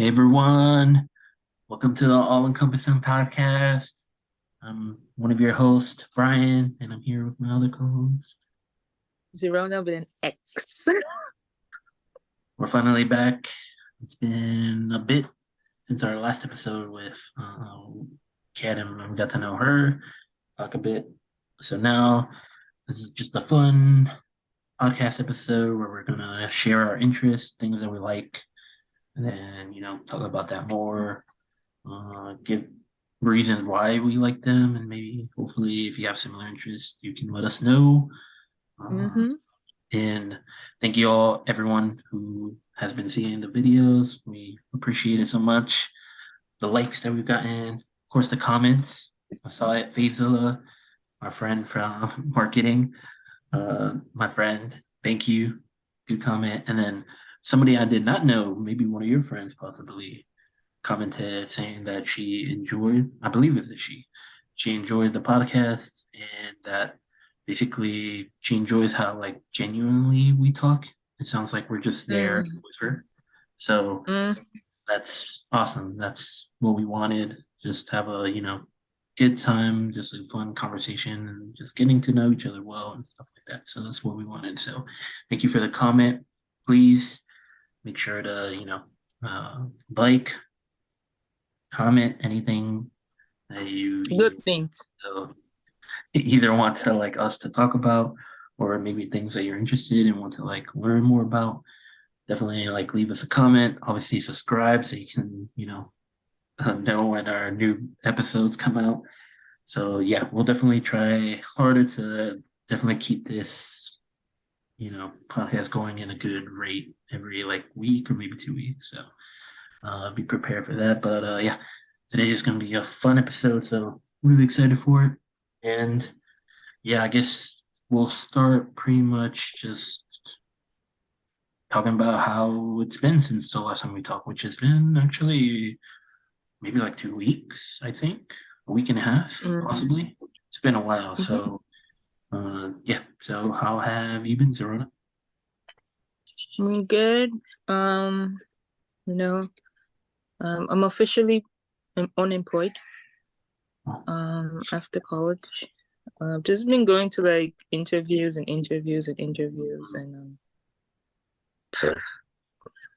Hey everyone, welcome to the All Encompassing Podcast. I'm one of your hosts, Brian, and I'm here with my other co-host. Zerona with an X. We're finally back. It's been a bit since our last episode with Kat, and we got to know her, talk a bit. So now this is just a fun podcast episode where we're gonna share our interests, things that we like, and then talk about that more. Give reasons why we like them, and maybe hopefully, if you have similar interests, you can let us know. Uh, Mm-hmm. and thank you all, everyone who has been seeing the videos. We appreciate it so much. The likes that we've gotten, of course, the comments. I saw it. Faisal, our friend from marketing, my friend. Thank you. Good comment. And then somebody I did not know, maybe one of your friends, possibly commented saying that she enjoyed, I believe it's a she enjoyed the podcast and that basically she enjoys how like genuinely we talk. It sounds like we're just there Mm. with her. So Mm. that's awesome. That's what we wanted. Just have a, good time, just a fun conversation and just getting to know each other well and stuff like that. So that's what we wanted. So thank you for the comment. Please make sure to, like, comment anything that you Good things. uh, either want to like us to talk about or maybe things that you're interested in want to like learn more about. Definitely like leave us a comment. Obviously subscribe so you can know when our new episodes come out. So yeah, we'll definitely try harder to definitely keep this podcast going in a good rate every like week or maybe 2 weeks. So be prepared for that. But yeah, today is going to be a fun episode, so really excited for it. And yeah, I guess we'll start pretty much just talking about how it's been since the last time we talked, which has been actually maybe like 2 weeks, I think, a week and a half, Mm. possibly. It's been a while. Mm-hmm. So yeah. So how have you been, Zorona? I'm good. Um, you know, I'm officially unemployed. After college. I've just been going to like interviews and interviews and interviews, and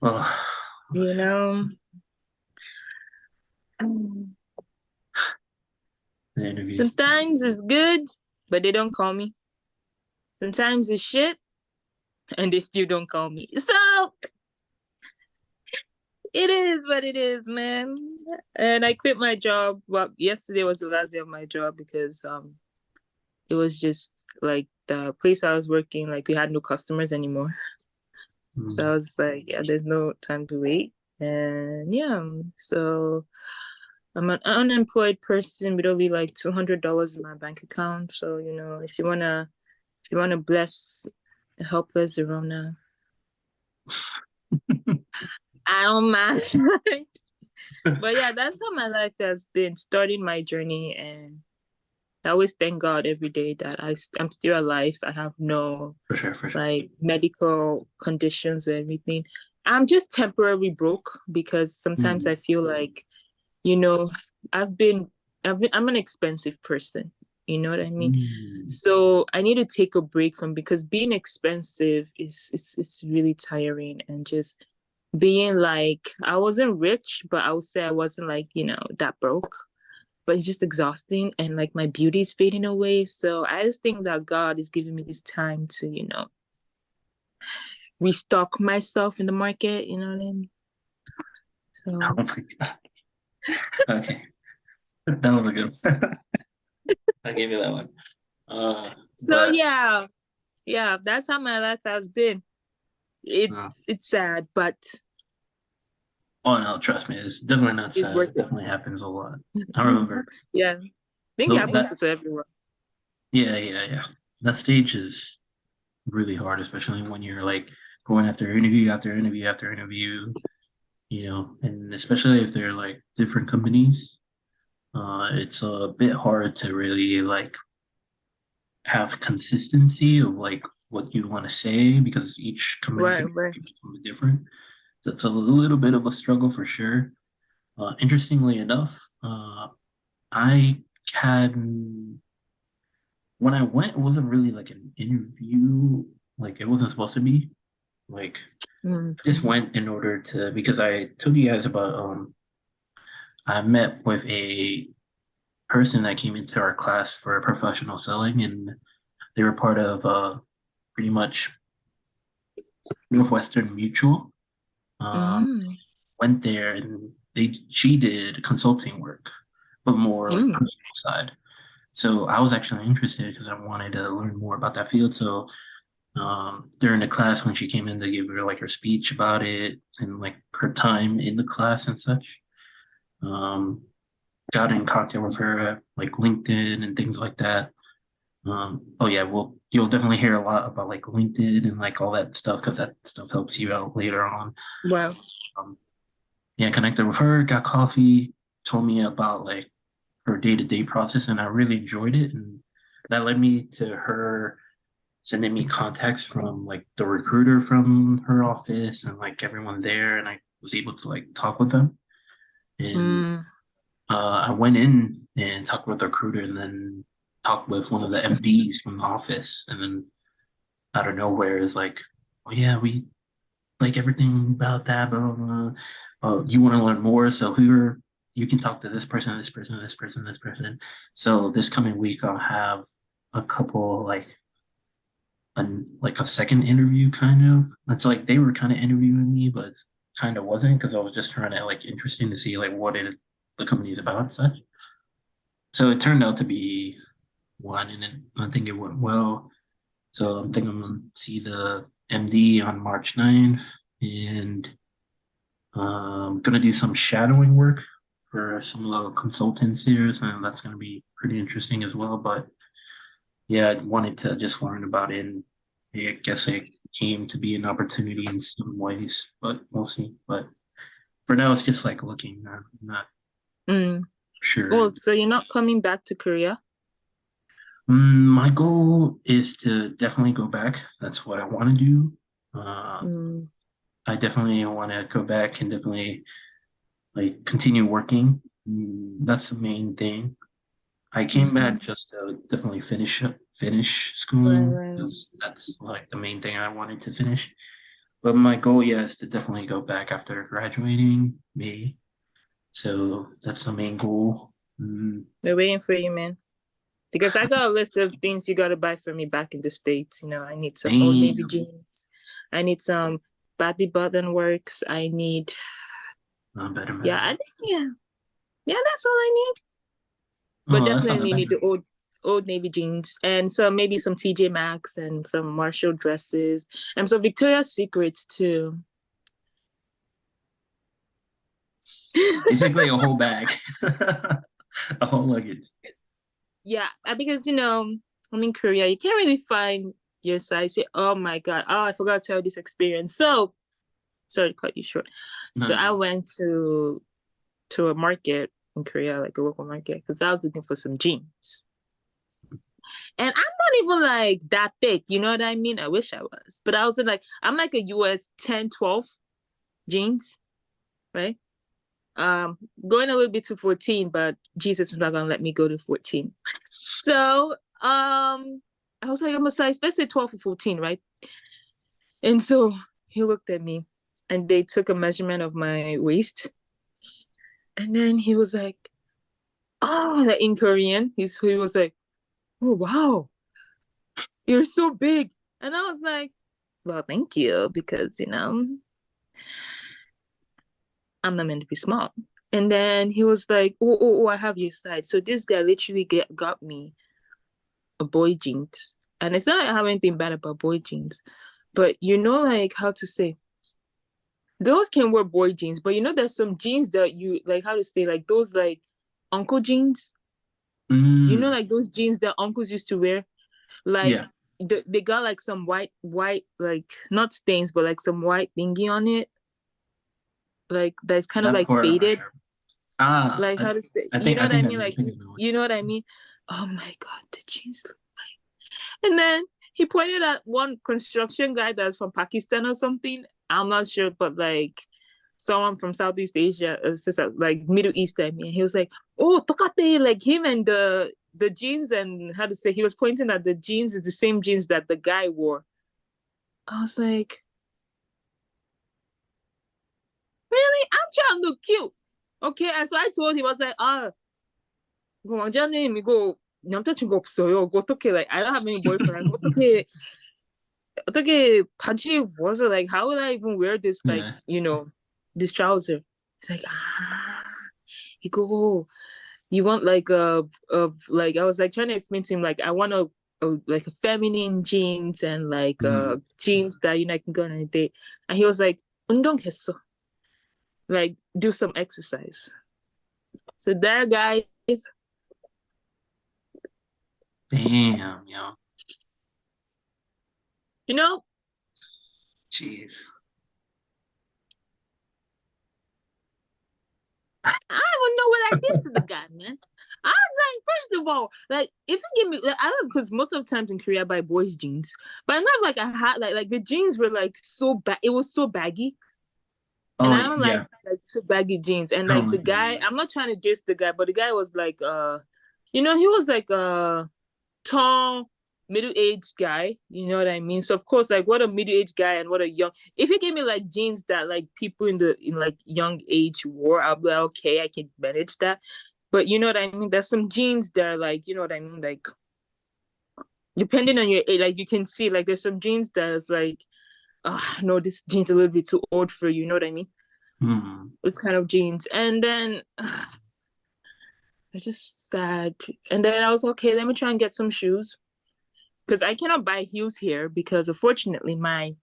Well, you know, um, the interviews. sometimes it's good, but they don't call me. Sometimes it's shit, and they still don't call me. So it is what it is, man. And I quit my job. Well, yesterday was the last day of my job because it was just like the place I was working, like we had no customers anymore. So I Mm, was like, yeah, there's no time to wait. And yeah, so I'm an unemployed person with only like $200 in my bank account. So, if you wanna bless a helpless Zerona, I don't mind. But yeah, that's how my life has been, starting my journey. And I always thank God every day that I'm still alive. I have no for sure, for sure. like medical conditions or anything. I'm just temporarily broke because sometimes Mm, I feel like, you know, I've been, I'm an expensive person. You know what I mean? mm, So I need to take a break from, because being expensive is really tiring, and just being like, I wasn't rich, but I would say I wasn't like, that broke, but it's just exhausting, and like my beauty is fading away. So I just think that God is giving me this time to, restock myself in the market, you know what I mean? oh So my God. Okay, that was a good one. I gave you that one. so But yeah, yeah, that's how my life has been. uh, It's sad, but oh no, trust me, it's definitely not it's sad. worth It it. definitely happens a lot. I remember Yeah. I think it though happens that. to everyone. Yeah, yeah, yeah. That stage is really hard, especially when you're like going after interview after interview after interview. And especially if they're like different companies, it's a bit hard to really like have consistency of like what you want to say because each company Right, can right. be something different. That's a little bit of a struggle for sure. Interestingly enough, I had when I went, it wasn't really like an interview. Like it wasn't supposed to be. Like Mm. I just went in order to because I told you guys about I met with a person that came into our class for professional selling, and they were part of pretty much Northwestern Mutual. Um, Mm. went there and she did consulting work, but more like Mm. personal side. So I was actually interested because I wanted to learn more about that field. So during the class when she came in to give her like her speech about it and like her time in the class and such, um, got in contact with her at like LinkedIn and things like that. Oh yeah, well, you'll definitely hear a lot about like LinkedIn and like all that stuff because that stuff helps you out later on. Wow. Um, yeah, connected with her, got coffee, told me about like her day-to-day process, and I really enjoyed it. And that led me to her sending me contacts from like the recruiter from her office and like everyone there, and I was able to like talk with them. And Mm. I went in and talked with the recruiter, and then talked with one of the MDs from the office, and then out of nowhere is like, "Oh yeah, we like everything about that, blah blah blah. You want to learn more? So here you can talk to this person, this person, this person, this person." So this coming week, I'll have a couple like a second interview kind of. It's like they were kind of interviewing me, but kind of wasn't because I was just trying to like interesting to see like the company is about and such. So it turned out to be one, and then I think it went well. So I'm thinking I'm gonna see the MD on March 9th, and gonna do some shadowing work for some of the consultants here, and that's gonna be pretty interesting as well. But yeah, I wanted to just learn about it, and yeah, I guess it came to be an opportunity in some ways, but we'll see. But for now, it's just like looking. I'm not Mm. sure. Oh, so you're not coming back to Korea? My goal is to definitely go back. That's what I want to do. Uh, Mm. I definitely want to go back and definitely like continue working. That's the main thing. I came Mm-hmm. back just to definitely finish Right, schooling right. because that's like the main thing I wanted to finish. But my goal, yeah, is to definitely go back after graduating May. So that's the main goal. They're waiting for you, man. Because I got a list of things you gotta buy for me back in the States. You know, I need some Old Navy Damn, jeans. I need some Batty Button Works. I need, better, yeah, better. I think, yeah. Yeah, that's all I need. But Oh, that's not that definitely bad. need the Old Navy jeans and some maybe some TJ Maxx and some Marshall dresses and some Victoria's Secrets too. Basically, a whole bag, a whole luggage. Yeah, because I'm in Korea. You can't really find your size. Oh my God. Oh, I forgot to tell you this experience. So sorry to cut you short. No, So no, I no. went to a market in Korea, like a local market, because I was looking for some jeans. And I'm not even like that thick, you know what I mean? I wish I was. But I was like, I'm like a US 10, 12 jeans, right? Um, Going a little bit to 14, but Jesus is not gonna let me go to 14. So I was like, I'm a size, let's say 12 or 14, right? And so he looked at me and they took a measurement of my waist. And then he was like, oh, like in Korean. He was like, oh wow, you're so big. And I was like, well, thank you, because I'm not meant to be small. And then he was like, oh, I have your size. So this guy literally got me a boy jeans. And it's not like I have anything bad about boy jeans, but like how to say, girls can wear boy jeans, but there's some jeans that you like, how to say, like those like uncle jeans. Mm, Like those jeans that uncles used to wear, like yeah, they got like some white, like not stains, but like some white thingy on it, like that's kind of that like part I'm not faded. sure. Ah, Like how to say, I you think know I what I think I mean? know. I Like think I know. you know what I mean? Oh my God, the jeans look. And then he pointed at one construction guy that's from Pakistan or something. I'm not sure, but like someone from Southeast Asia, like Middle East, I mean, he was like, "Oh, tokate!" Like him and the jeans and how to say, he was pointing at the jeans is the same jeans that the guy wore. I was like, really? I'm trying to look cute. Okay, and so I told him, I was like, go on, just name me go. I'm touching go so yo go okay. Like I don't have any boyfriend. Go okay, okay. Pachi was it like? How would I even wear this? Like Yeah. this trouser. It's like he go. You want like like I was like trying to explain to him like I want like a feminine jeans and like Mm. jeans that I can go on a date. And he was like, "Undong heso." Like do some exercise. So there, guys, Damn, yo. you know, Jeez. I don't know what I did to the guy, man. I was like, first of all, like if you give me, like, I don't because most of the times in Korea I buy boys jeans, but not like I had like the jeans were like so bad, it was so baggy, and Oh I don't yeah. like too baggy jeans. And I don't like the like it guy, either. I'm not trying to diss the guy, but the guy was like, he was like tall, middle-aged guy. You know what I mean? So of course, like what a middle-aged guy and what a young. If you gave me like jeans that like people in like young age wore, I'll be like, okay, I can manage that. But you know what I mean? There's some jeans that are like, you know what I mean? Like depending on your age, like you can see like there's some jeans that's like, no, this jeans a little bit too old for you. You know what I mean? Mm. It's kind of jeans, and then it's just sad. And then I was okay. Let me try and get some shoes because I cannot buy heels here because unfortunately my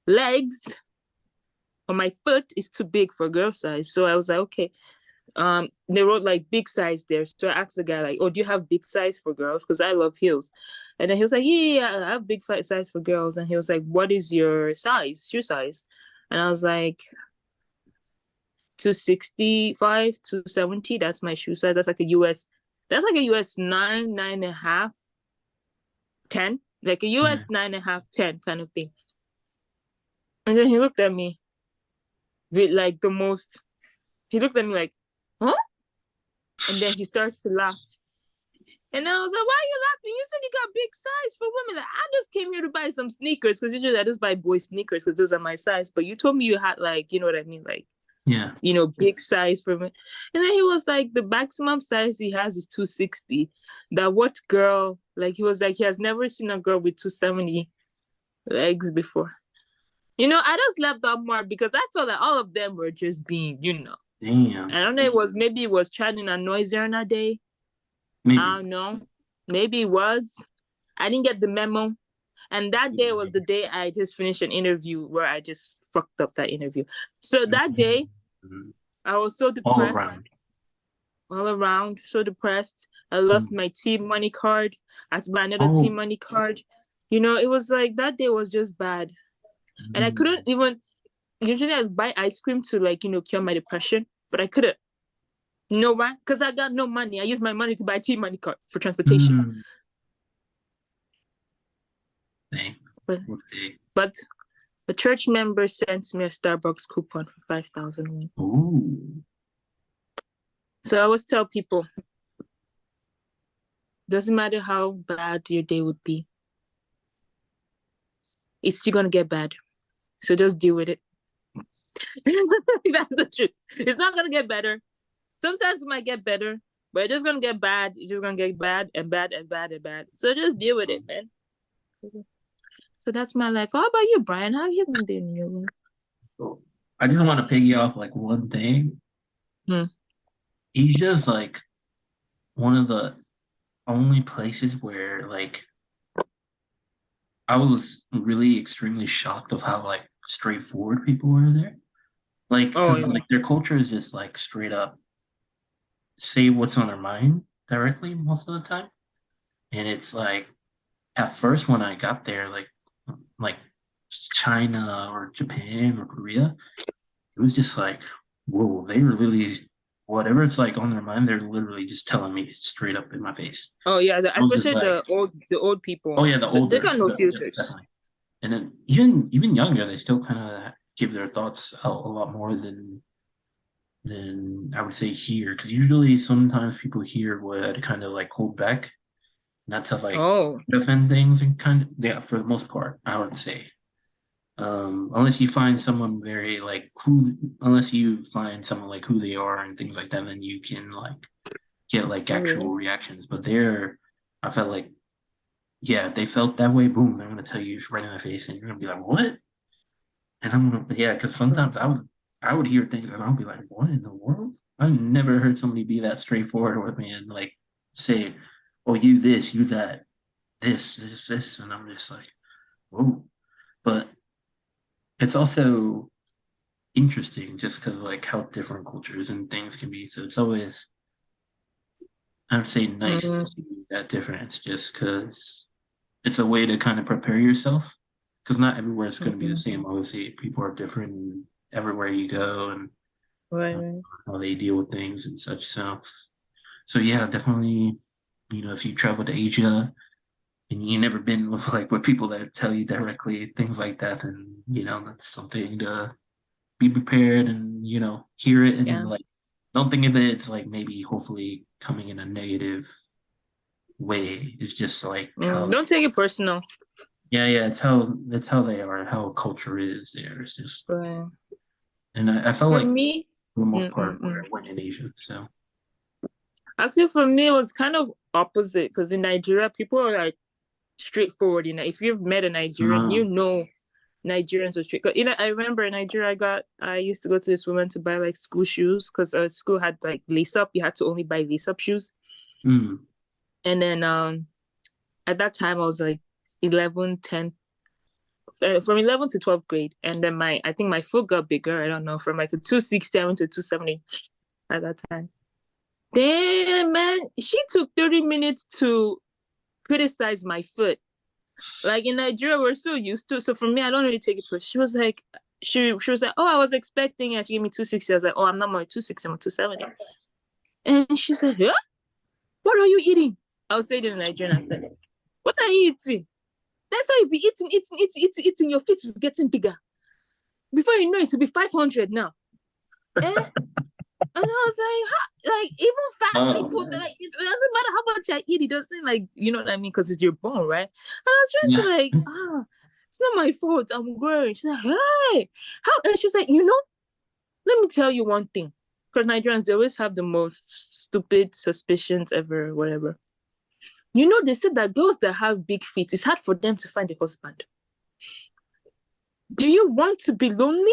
legs or my foot is too big for girl size. So I was like, okay. They wrote like big size there. So I asked the guy like, "Oh, do you have big size for girls? Because I love heels." And then he was like, "Yeah, I have big size for girls." And he was like, "What is your size, shoe size?" And I was like, 265, 270. That's my shoe size. That's like a US. That's like a US nine, 9.5, 10. Like a Yeah. US 9.5, 10 kind of thing. And then he looked at me with like the most. He looked at me like, "Huh?" And then he starts to laugh. And I was like, "Why are you laughing? You said you got big size for women. Like, I just came here to buy some sneakers because usually I just buy boy sneakers because those are my size. But you told me you had like, you know what I mean? Like, Yeah. big size for me." And then he was like, the maximum size he has is 260. That what girl, like, he was like, he has never seen a girl with 270 legs before. I just left out more because I felt like all of them were just being. I Damn. don't know, maybe it was chatting and noisier on that day. I Maybe. don't know. Maybe it was. I didn't get the memo. And that day was the day I just finished an interview where I just fucked up that interview. So that day, Mhm. I was so All depressed, around. all around, so depressed. I lost Mm. my team money card. I had to buy another team Oh. money card. It was like that day was just bad. And I couldn't Mm. even, usually I'd buy ice cream to like, cure my depression, but I couldn't. You know why? Because I got no money. I used my money to buy a team money card for transportation. Mm. Dang. But What day? but a church member sent me a Starbucks coupon for 5,000 won. Ooh. So I always tell people, doesn't matter how bad your day would be, it's still gonna get bad. So just deal with it. That's the truth. It's not gonna get better. Sometimes it might get better, but it's just gonna get bad. It's just gonna get bad and bad and bad and bad. So just deal with it, man. So that's my life. How about you, Brian? How have you been doing in your life? So I just want to piggy off like one thing. Hmm. Asia's like one of the only places where like I was really extremely shocked of how like straightforward people were there. Like, Oh because yeah. like their culture is just like straight up say what's on their mind directly most of the time. And it's like at first when I got there, like China or Japan or Korea, it was just like, whoa, they were literally whatever it's like on their mind, they're literally just telling me straight up in my face. Oh yeah. I was just Especially like, the old people. oh yeah, the They older, got no yeah, filters. definitely. and then even younger, they still kind of give their thoughts out a lot more than I would say here, because usually sometimes people here would kind of like hold back, not to like Oh, defend things and kind of yeah, for the most part, I would say. Unless you find someone very like who, unless you find someone like who they are and things like that, then you can like get like oh actual really? reactions. But there, I felt like yeah, if they felt that way, boom, they're gonna tell you right in the face, and you're gonna be like, what? And I'm gonna yeah, because sometimes I would hear things and I'll be like, what in the world? I've never heard somebody be that straightforward with me and like say, oh, you this, you that, this, and I'm just like, whoa. But it's also interesting just because like how different cultures and things can be. So it's always I would say nice to Mm, see that difference just because it's a way to kind of prepare yourself because not everywhere is going to be the mm, same. Obviously, people are different everywhere you go and right, uh, right. how they deal with things and such. So yeah, definitely. You know, if you travel to Asia and you never been with like with people that tell you directly things like that, then you know that's something to be prepared and you know hear it and Yeah. like don't think of it. It's like maybe hopefully coming in a negative way. It's just like how Don't take it personal. yeah, it's how they are, how culture is there. It's just Right. and I felt For like me, for the most mm, part mm, where mm. I went in Asia. So Actually, for me, it was kind of opposite because in Nigeria, people are like straightforward. You know, if you've met a Nigerian, you um, know Nigerians are straight. 'Cause, you know, I remember in Nigeria, I used to go to this woman to buy like school shoes because our school had like lace up. You had to only buy lace up shoes. mm, And then at that time, I was like 11, 10, from 11 to 12th grade. And then I think my foot got bigger. I don't know, from like a 260, I went to 270 at that time. Damn, man, she took 30 minutes to criticize my foot. Like in Nigeria, we're so used to. So for me, I don't really take it personally. She was like, she was like, oh, I was expecting it. She gave me 260. I was like, oh, I'm not my 260, I'm 270. And she said, huh? What are you eating? I was saying it in Nigerian accent. What are you eating? That's how you be eating. Your feet will be getting bigger. Before you know it, will be 500 now. Eh? And I was like, like even fat oh people, man, like, it doesn't matter how much I eat, it doesn't like, you know what I mean? Because it's your bone, right? And I was trying yeah, to like, it's not my fault. I'm growing. She's like, hey, how? And she's like, you know, let me tell you one thing. Because Nigerians, they always have the most stupid suspicions ever, whatever. You know, they said that those that have big feet, it's hard for them to find a husband. Do you want to be lonely?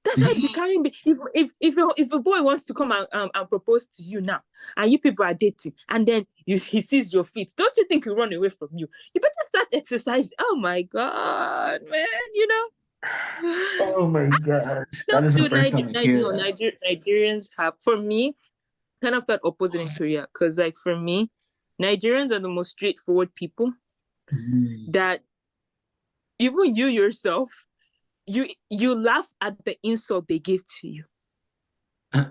That's how you be carrying me. If a boy wants to come and propose to you now, and you people are dating, and then he sees your feet, don't you think he'll run away from you? You better start exercising. Oh my god, man! You know, oh my gosh, that don't is the do first time I hear No, that. Nigerians have. For me, kind of felt opposite in Korea because, like, for me, Nigerians are the most straightforward people Mm. that even you yourself, you laugh at the insult they give to you.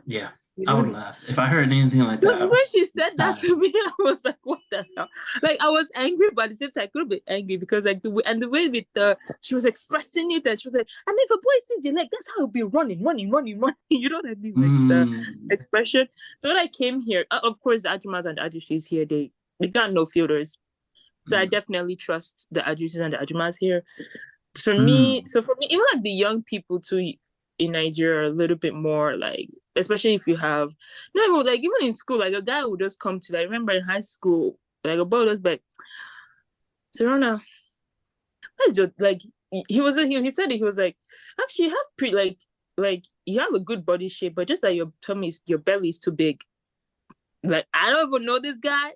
Yeah, You I would know, laugh if I heard anything like that. because I would when she said that die. to me, I was like, "What the hell?" Like I was angry, but at the same time, I couldn't be angry because like the way with she was expressing it, and she was like, "And if a boy sees you, like that's how he'll be running, running, running, running." You know what I mean? Like the Mm. expression. So when I came here, of course, the Ajumas and the Ajushis here, they got no filters. So I Mm. definitely trust the Ajushis and the Ajumas here. Mm. For me, even like the young people too in Nigeria are a little bit more like, especially if you have no, like even in school, like a guy would just come to like, I remember in high school, like a boy was like, Serena, that's just like he said it, he was like, actually you have pretty like you have a good body shape, but just that your belly is too big. Like I don't even know this guy.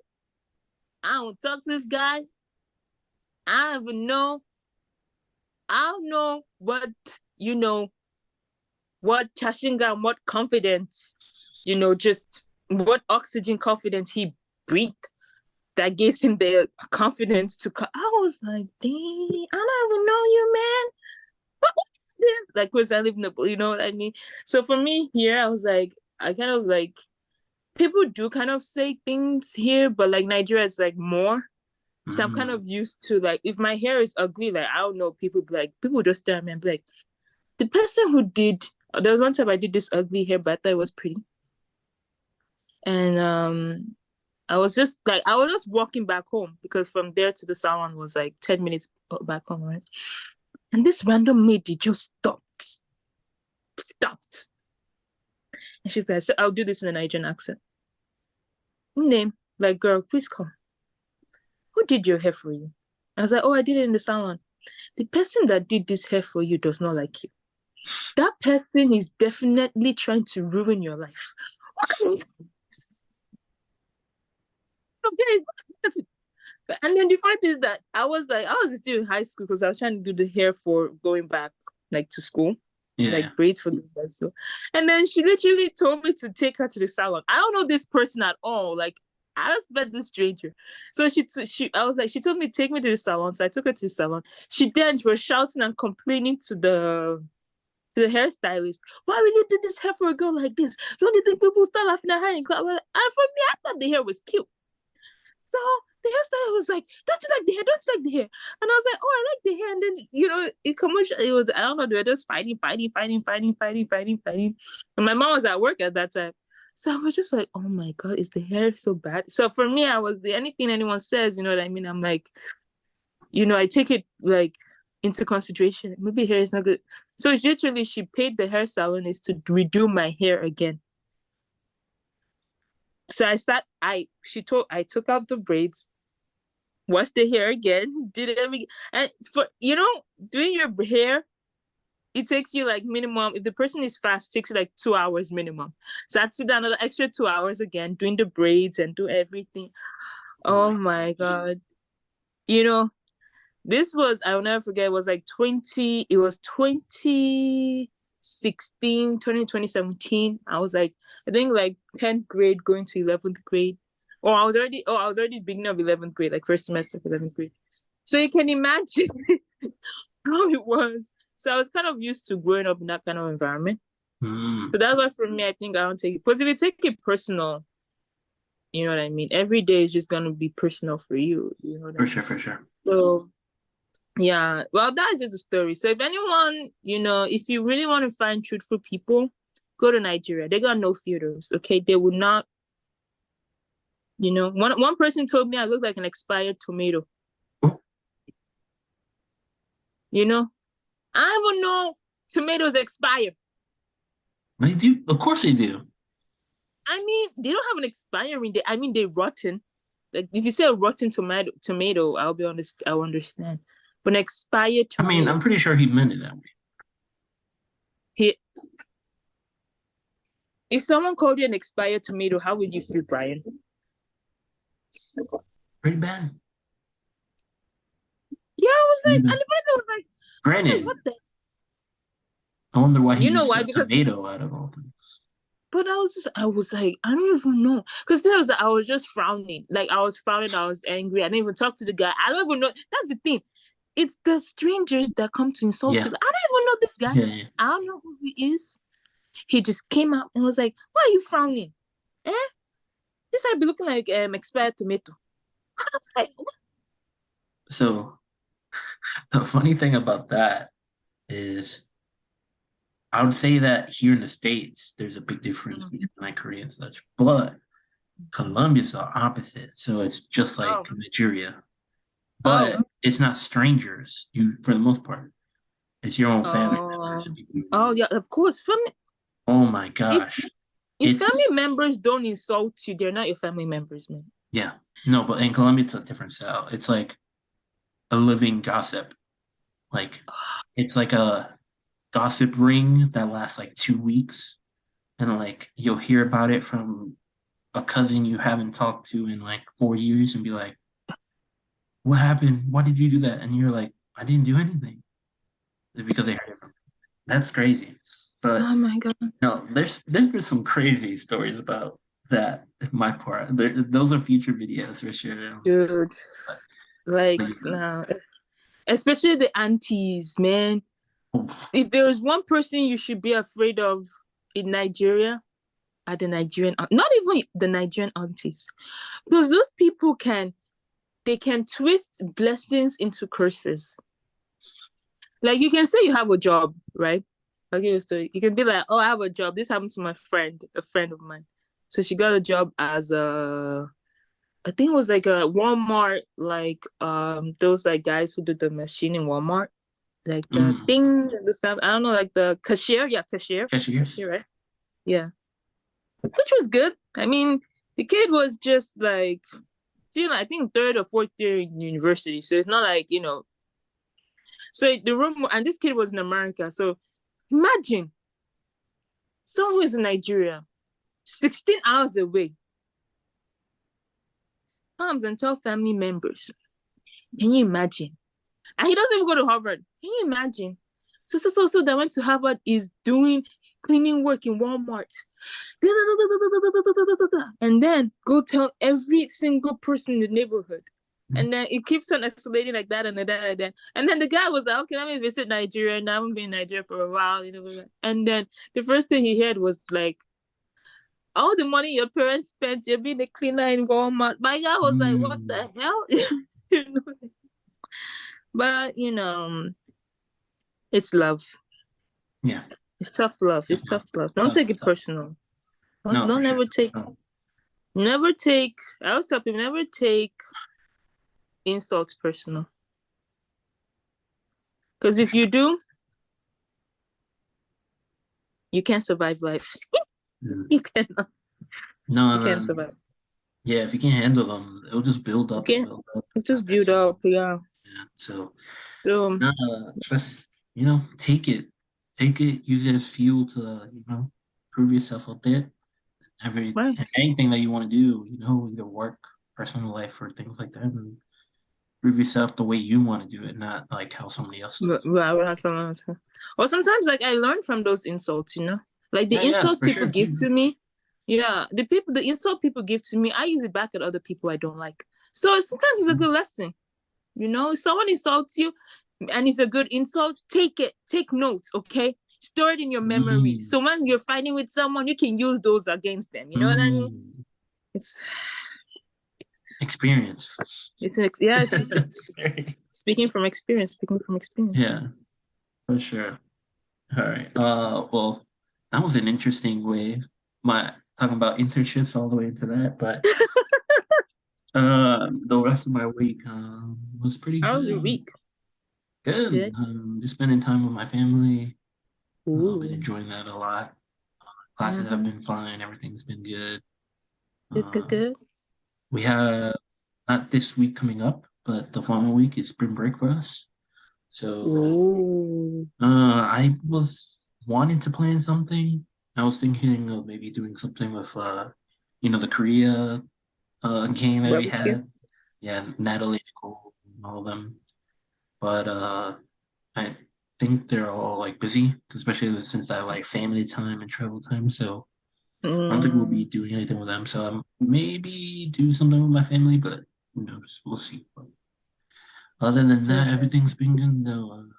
I don't talk to this guy. I don't even know. I don't know what Chashinga and what confidence, just what oxygen confidence he breathed that gives him the confidence to. I was like, dang, I don't even know you, man. What is this? Like, because I live in the, you know what I mean? So for me here, I was like, I kind of like, people do kind of say things here, but like Nigeria is like more. So I'm kind Mm. of used to like if my hair is ugly, like I don't know, people just stare at me and be like, the person who did there was one time I did this ugly hair, but I thought it was pretty. And I was just walking back home because from there to the salon was like 10 minutes back home, right? And this random lady just stopped. And she's like, so I'll do this in a Nigerian accent. Name, like, girl, please come. Who did your hair for you? I was like, oh, I did it in the salon. The person that did this hair for you does not like you. That person is definitely trying to ruin your life. What kind of and then the funny thing is that I was still in high school because I was trying to do the hair for going back like to school, Yeah. like braids for the so. And then she literally told me to take her to the salon. I don't know this person at all. Like I just met this stranger. So I was like, she told me take me to the salon. So I took her to the salon. She was shouting and complaining to the hairstylist. Why will you do this hair for a girl like this? Don't you think people start laughing at her in class? And for me, I thought the hair was cute. So the hairstylist was like, don't you like the hair? Don't you like the hair? And I was like, oh, I like the hair. And then, it was, I don't know, they were just fighting. And my mom was at work at that time. So I was just like, oh my God, is the hair so bad? So for me, anything anyone says, you know what I mean? I'm like, I take it like into consideration. Maybe hair is not good. So literally, she paid the hair salonist to redo my hair again. So I took out the braids, washed the hair again, did it and doing your hair, it takes you like minimum, if the person is fast, it takes you like 2 hours minimum. So I'd sit down another extra 2 hours again, doing the braids and do everything. Oh my God. I'll never forget, it was like 2017. I was like, I think like 10th grade going to 11th grade. I was already beginning of 11th grade, like first semester of 11th grade. So you can imagine how it was. So I was kind of used to growing up in that kind of environment. Mm. So that's why for me, I think I don't take it. Because if you take it personal, you know what I mean? Every day is just going to be personal for you. You know what I mean? For sure. So yeah, well, that's just a story. So if anyone, if you really want to find truthful people, go to Nigeria. They got no filters, okay? They will not, one person told me I look like an expired tomato. Oh. I don't know tomatoes expire. They do, of course they do. I mean, they don't have an expiring date. I mean, they're rotten. Like if you say a rotten tomato, I'll understand. But an expired I mean, I'm tomato, pretty sure he meant it that way. if someone called you an expired tomato, how would you feel, Brian? Pretty bad. Yeah, I was like, Mm. and the brother was like, Granted, what the? I wonder why he You know used why? a Because, tomato out of all things. but I was like, I don't even know. Because I was just frowning. Like, I was frowning, I was angry. I didn't even talk to the guy. I don't even know. That's the thing. It's the strangers that come to insult Yeah. you. I don't even know this guy. Yeah. I don't know who he is. He just came out and was like, why are you frowning? This might be looking like expired tomato. I was like, what? So the funny thing about that is I would say that here in the States, there's a big difference between like Korea and such. But Colombia's the opposite. So it's just like Oh. Nigeria. But it's not strangers, for the most part. It's your own family members and people you know. Oh yeah, of course. Oh my gosh. If family members don't insult you, they're not your family members, man. Yeah. No, but in Colombia it's a different style. It's like a living gossip. Like it's like a gossip ring that lasts like 2 weeks. And like you'll hear about it from a cousin you haven't talked to in like 4 years and be like, what happened? Why did you do that? And you're like, I didn't do anything. It's because they heard it from me. That's crazy. But oh my God. no, there's been some crazy stories about that in my part. Those are future videos for sure. Dude. Like But, nah. Especially the aunties, man. If there is one person you should be afraid of in Nigeria, are the Nigerian, not even the Nigerian aunties, because those people can they can twist blessings into curses. Like you can say you have a job, right? I'll give you a story. You can be like, "Oh, I have a job. This happened to my friend, a friend of mine. So she got a job as I think it was like a Walmart, like those like guys who do the machine in Walmart, like the Mm. thing, this kind. I don't know, like the cashier. Yeah, cashier, Cashiers. cashier, right? Yeah, which was good. I mean, the kid was just like, I think third or fourth year in university. So it's not like, So the room, and this kid was in America. So imagine someone who is in Nigeria, 16 hours away, comes and tell family members. Can you imagine? And he doesn't even go to Harvard. Can you imagine? So that went to Harvard is doing cleaning work in Walmart. And then go tell every single person in the neighborhood. And then it keeps on escalating like that and then that and then. And then the guy was like, okay, let me visit Nigeria. Now I'm been in Nigeria for a while. And then the first thing he heard was like, all the money your parents spent, you're being a cleaner in Walmart. My guy was like, what the Mm. hell? But it's love. Yeah. It's tough love. It's tough love. Don't Tough, take it tough. personal. No, for Don't sure. ever take No. never take I always tell people never take insults personal. Because For if you sure. do, you can't survive life. Mm. You cannot. No, You can't then survive. yeah, if you can't handle them, it'll just build up and Okay? build up. It just That's build it. up, yeah. Yeah. So So just take it, use it as fuel to prove yourself a bit. right. And anything that you want to do, either work, personal life, or things like that, and prove yourself the way you want to do it, not like how somebody else does it. But I would have someone else. Or sometimes like I learn from those insults. Like the Yeah, yeah, insults for people sure. give to me, yeah, the insult people give to me, I use it back at other people I don't like. So sometimes it's a good lesson. If someone insults you and it's a good insult, take it, take notes, okay? Store it in your memory. Mm, So when you're fighting with someone, you can use those against them. You know what I mean? mm. It's Experience. yeah, it's speaking from experience, speaking from Yeah, experience. for sure. All right. Well, that was an interesting way. My talking about internships all the way into that, but the rest of my week was pretty How was good. your week? Good. Good. Just spending time with my family. Been Ooh. enjoying that a lot. Classes have Mm-hmm. been fine. Everything's been good. Good, good, Uh, good. we have not this week coming up, but the following week is spring break for us. So Ooh. I was wanting to plan something. I was thinking of maybe doing something with the Korea game that we Barbecue. had. Yeah, Natalie, Nicole, and all of them. But I think they're all like busy, especially since I like family time and travel time. So I don't think we'll be Mm. doing anything with them. So maybe do something with my family, but who knows? We'll see. But other than that, Okay. everything's been good though.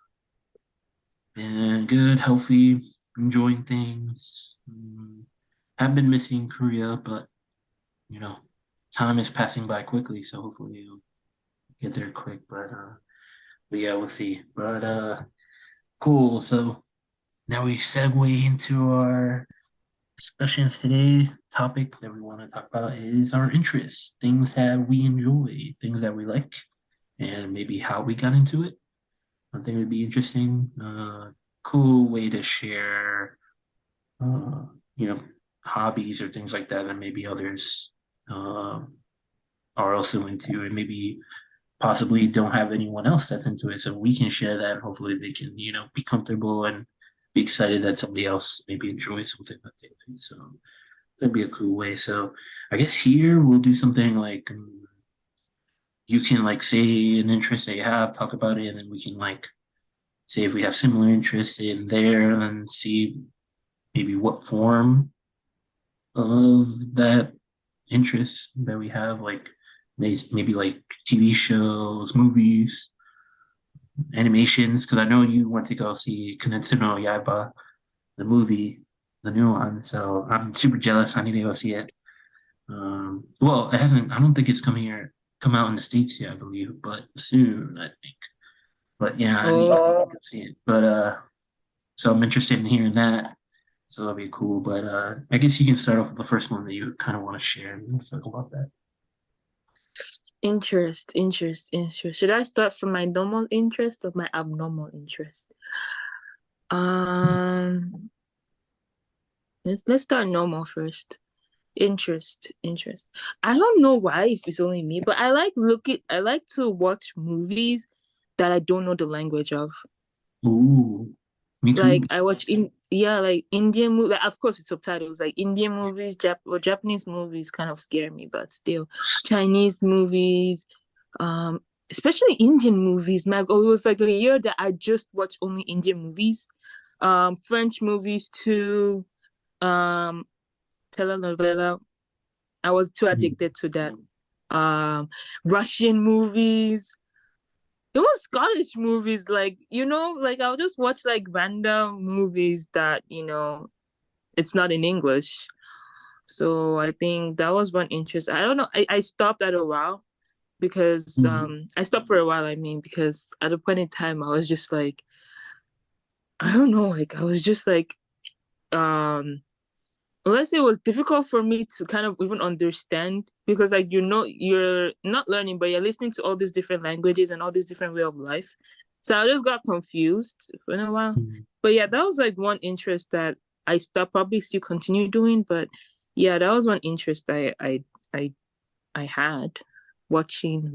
Been good, healthy, enjoying things. Have been missing Korea, but you know, time is passing by quickly, so hopefully you'll get there quick. But yeah, we'll see. But cool. So now we segue into our discussions today. Topic that we want to talk about is our interests, things that we enjoy, things that we like, and maybe how we got into it. I think it would be interesting. Cool way to share, uh, you know, hobbies or things like that that maybe others uh, are also into, and maybe possibly don't have anyone else that's into it. So we can share that, and hopefully they can, be comfortable and be excited that somebody else maybe enjoys something that they do. So that'd be a cool way. So I guess here we'll do something like you can like say an interest that you have, talk about it, and then we can like say if we have similar interests in there and see maybe what form of that interest that we have, like maybe like TV shows, movies, animations. Because I know you want to go see Kimetsu no Yaiba, the movie, the new one. So I'm super jealous. I need to go see it. Well, it hasn't. I don't think it's come out in the States yet, I believe, but soon, I think. But yeah, I need Oh, to see it. But so I'm interested in hearing that. So that'll be cool. But I guess you can start off with the first one that you kind of want to share, and let's talk about that. interest. Should I start from my normal interest or my abnormal interest? Um, let's start normal first. Interest. I don't know why if it's only me, but I like to watch movies that I don't know the language of. Ooh, me Like too. I watch in yeah, like Indian movie, like, of course with subtitles, like Indian movies, Japanese movies kind of scare me, but still Chinese movies, um, especially Indian movies. Man, oh, it was like a year that I just watched only Indian movies. French movies too. Um, telenovela. I was too Mm. addicted to that. Um, Russian movies. It was Scottish movies, like, like I'll just watch like random movies that, it's not in English. So I think that was one interest. I don't know. I stopped at a while because Mm. I stopped for a while, I mean, because at a point in time I was just like, I don't know, like I was just like, um let's say it was difficult for me to kind of even understand because like you're not learning but you're listening to all these different languages and all these different way of life, so I just got confused for a while. Mm. But yeah, that was like one interest that I stopped, probably still continue doing, but yeah, that was one interest I I had, watching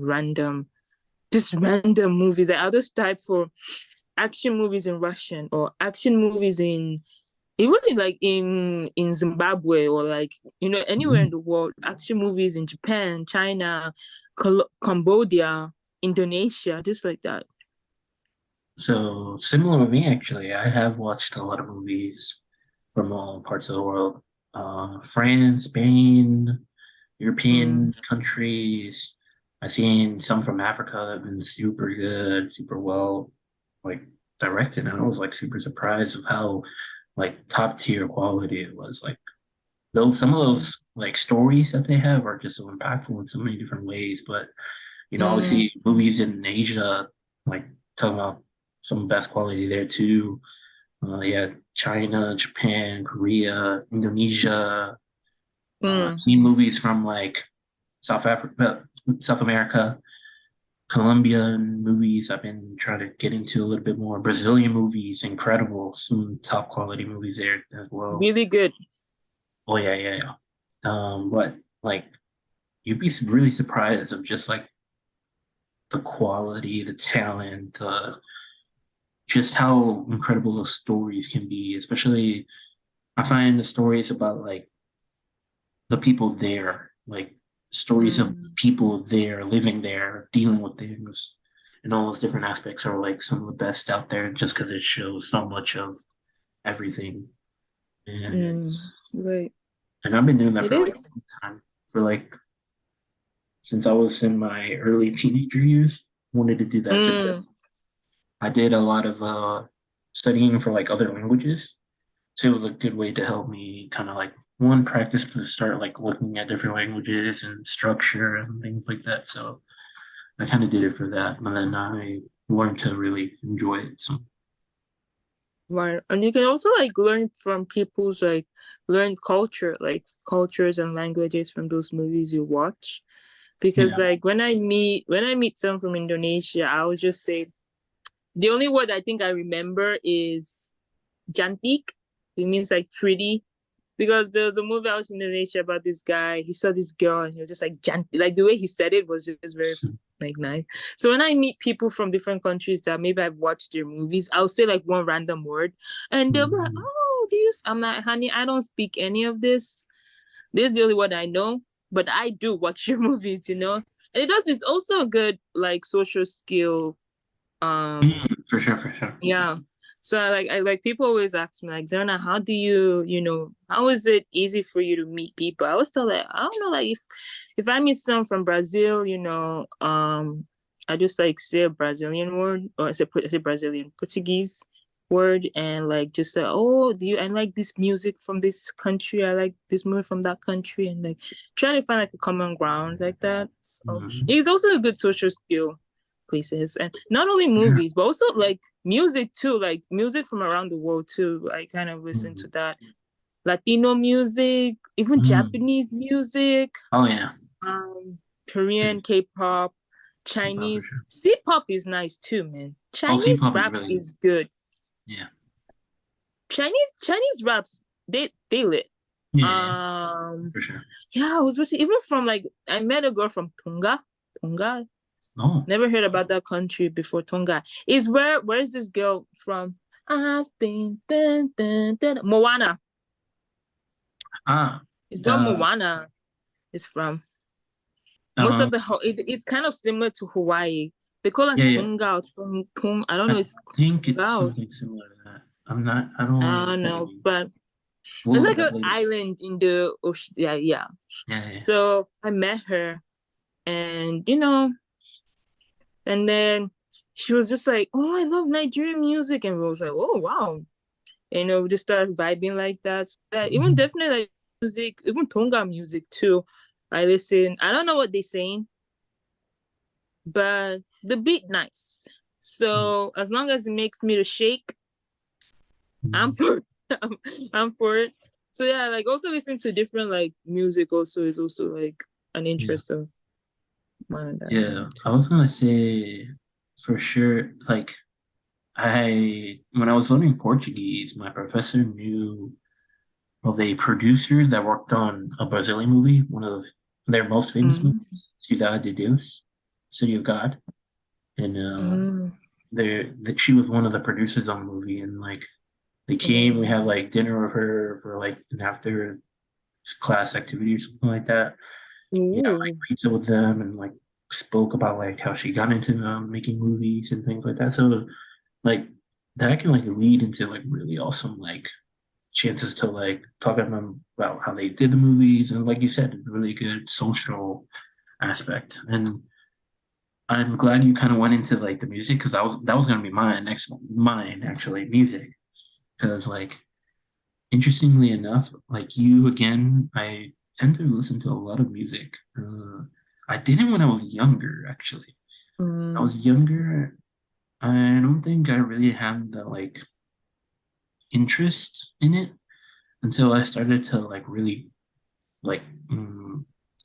just random movies that I'll just type for action movies in Russian or action movies in even in Zimbabwe or like anywhere in Mm. the world, action movies in Japan, China, Cambodia, Indonesia, just like that. So similar with me, actually, I have watched a lot of movies from all parts of the world. France, Spain, Mm. European countries. I've seen some from Africa that have been super good, super well, like directed. And I was like super surprised of how like top tier quality it was. Like those some of Mm. those like stories that they have are just so impactful in so many different ways. But Mm. obviously movies in Asia, like talking about some best quality there too. Yeah, China, Japan, Korea, Indonesia. I've Mm. seen movies from like South Africa, South America, Colombian movies. I've been trying to get into a little bit more Brazilian movies. Incredible, some top quality movies there as well. Really good. Oh yeah, yeah, yeah. But like you'd be really surprised of just like the quality, the talent, just how incredible those stories can be. Especially, I find the stories about like the people there, like stories of Mm. people there, living there, dealing with things, and all those different aspects are like some of the best out there just because it shows so much of everything. And Mm. it's, Right. and I've been doing that It for like a is. long time, for like since I was in my early teenager years. Wanted to do that just Mm. because I did a lot of studying for like other languages. So it was a good way to help me kind of like one practice to start like looking at different languages and structure and things like that. So I kind of did it for that, and then I learned to really enjoy it. So Right. And you can also like learn from people's like learn culture, like cultures and languages from those movies you watch. Because yeah. like when I meet someone from Indonesia, I would just say the only word I think I remember is cantik. It means like pretty. Because there was a movie out in Indonesia about this guy. He saw this girl and he was just like cantik. Like the way he said it was just very like nice. So when I meet people from different countries that maybe I've watched their movies, I'll say like one random word and they'll be like, Mhm. "Oh, do you?" I'm like, "Honey, I don't speak any of this. This is the only word I know, but I do watch your movies. And it's also a good like social skill. For sure, for sure. Yeah. So I like people always ask me like, Zerna, how do how is it easy for you to meet people? I was tell like, I don't know, like if I meet someone from Brazil, I just like say a Brazilian word or I say Brazilian Portuguese. word and like just say, oh, do you I like this music from this country, I like this movie from that country, and like trying to find like a common ground like that. So Mhm. it's also a good social skill places. And not only Yeah. movies, but also like music too, like music from around the world too. I kind of listen to Mhm. that. Latino music, even Mm. Japanese music, Oh yeah. um, Korean K-pop, K-pop for Chinese sure. C-pop is nice too, man. Oh, Chinese C-pop is rap really good. is good. Yeah. Chinese raps, they lit. Yeah, yeah, Um, for sure. yeah, I was watching even from like I met a girl from Tonga. Tonga. Oh. Never heard about that country before. Tonga is where's this girl from? I've been Moana. Ah. It's where Uh. Moana is from. Most Uh. of the it's kind of similar to Hawaii. They call it Yeah, yeah. Tonga or Tung. I don't I know. It's think it's Tonga or something similar to that. I'm not. I I don't don't know, exactly. but We'll it's look like it up an later. island in the ocean. Yeah, yeah. Yeah, yeah. So I met her, and and then she was just like, "Oh, I love Nigerian music," and we was like, "Oh, wow." We just started vibing like that. So, yeah, even Mhm. definitely like music, even Tonga music too. I listen. I don't know what they're saying, but the beat nice. So as long as it makes me to shake, I'm Mhm. for it. I'm for it. So yeah, like also listening to different like music also is also like an Yeah. interest of mine that I Yeah. like I to. was gonna say for sure, like I when I was learning Portuguese, my professor knew of a producer that worked on a Brazilian movie, one of their most famous Mm, movies, Cidade de Deus, City of God. And mm, she was one of the producers on the movie. And like they came, we oh, had like dinner with her for like an after class activity or something like that. Yeah, like ooh, pizza with them and like spoke about like how she got into making movies and things like that. So like that can like lead into like really awesome like chances to like talk to them about how they did the movies and like you said, really good social aspect. And I'm glad you kind of went into like the music because that was gonna be mine actually music because like interestingly enough like you again I tend to listen to a lot of music. I didn't when I was younger actually. I mm, was younger. I don't think I really had the like interest in it until I started to like really like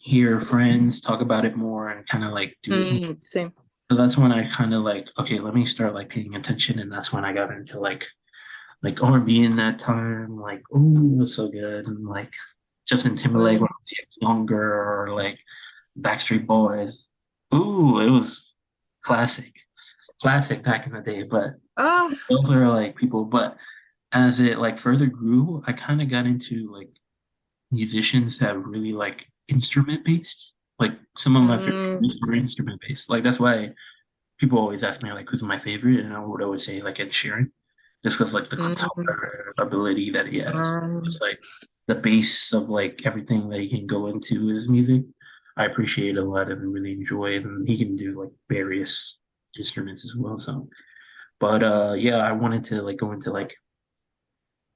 hear friends talk about it more and kind of like do it. same. So that's when I kind of like, okay, let me start like paying attention, and that's when I got into like R&B in that time. Like, oh, it was so good, and like Justin Timberlake when Mm. I was younger, or like Backstreet Boys. Ooh, it was classic, classic back in the day. But Oh, those are like people. But as it like further grew, I kind of got into like musicians that really like instrument based. Like some of my favorite mm, groups were instrument based. Like that's why people always ask me like who's my favorite, and I would always say like Ed Sheeran, just because like the mm, guitar ability that he has. um, It's like the base of like everything that he can go into his music. I appreciate a lot and really enjoy it, and he can do like various instruments as well. So, but yeah, I wanted to like go into like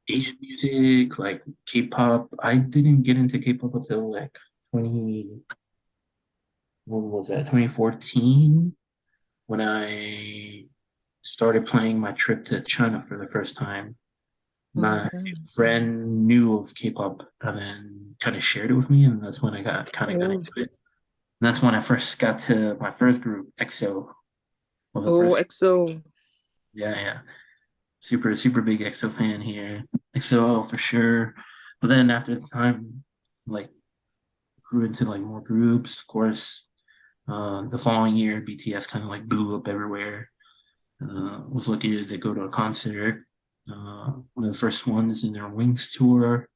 Asian music, like K-pop. I didn't get into K-pop until like 20, what was that, 2014, when I started playing my trip to China for the first time. My okay. friend knew of K-pop and then kind of shared it with me, and that's when I got Oh, into it. And that's when I first got to my first group, EXO was the oh, first. EXO. Yeah, yeah. Super, super big EXO fan here. EXO for sure. But then after the time, like grew into like more groups. Of course, the following year, BTS kind of like blew up everywhere. Was lucky to go to a concert. One of the first ones in their Wings tour.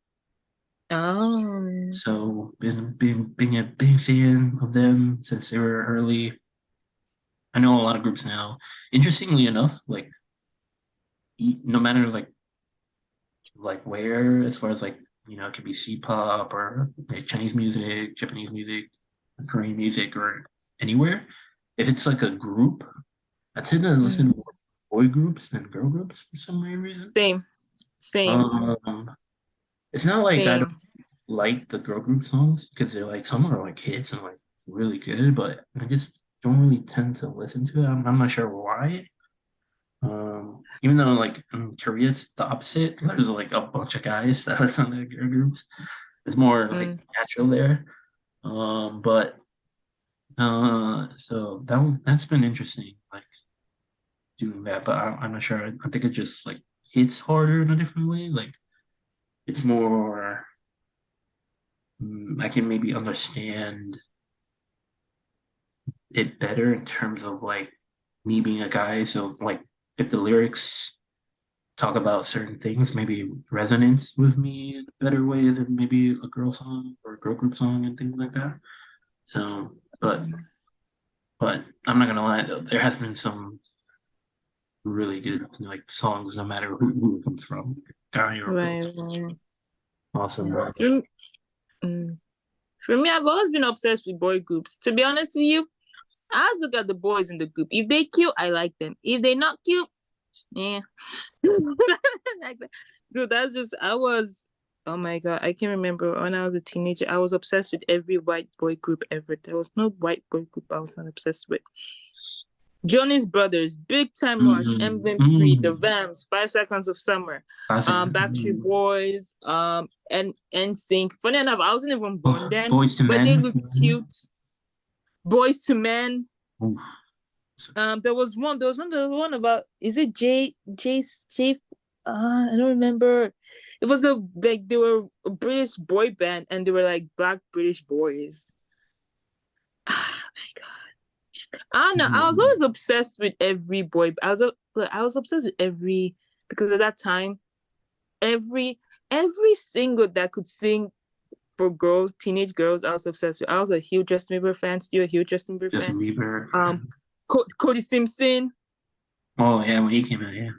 Oh, So being a big fan of them since they were early. I know a lot of groups now. Interestingly enough, like no matter like where, as far as like it could be C-pop or like Chinese music, Japanese music, Korean music, or anywhere. If it's like a group, I tend to listen mm, more boy groups than girl groups for some weird reason. Same, same, Um, it's not like I don't same. like the girl group songs because they're like some are like hits and like really good, but I just don't really tend to listen to it. I'm not sure why. Even though like in Korea it's the opposite. There's like a bunch of guys that listen to girl groups. It's more like Mm, natural there. But so that's been interesting, like doing that. But I'm not sure. I think it just like hits harder in a different way. Like it's more. I can maybe understand it better in terms of like me being a guy. So like if the lyrics talk about certain things, maybe resonance with me in a better way than maybe a girl song or a girl group song and things like that. So, mm. but I'm not gonna lie though, there has been some really good like songs, no matter who it comes from, guy or girl. Right, right. Awesome, Yeah. bro. Mm. For me, I've always been obsessed with boy groups. To be honest with you, I just look at the boys in the group. If they cute, I like them. If they not cute, yeah. Like that. Dude, that's just I was oh my god, I can remember when I was a teenager, I was obsessed with every white boy group ever. There was no white boy group I was not obsessed with. Jonas Brothers, Big Time Rush, Mm, MVP, The mm, Vamps, 5 Seconds of Summer, classic. Backstreet Mm. Boys, and NSYNC. Funny enough, I wasn't even born Oh, then, Boys to but they Men. look cute. Boys to Men. Oof. There was one about is it J? I don't remember. It was a like they were a British boy band and they were like black British boys. Ah, my God. I don't know. I was Mm. always obsessed with every boy. I was obsessed with every because at that time every single that could sing for girls, teenage girls, I was obsessed with. I was a huge Justin Bieber fan, still a huge Justin Bieber fan. Justin Bieber. Um, Cody Simpson, Oh yeah, when he came out, yeah.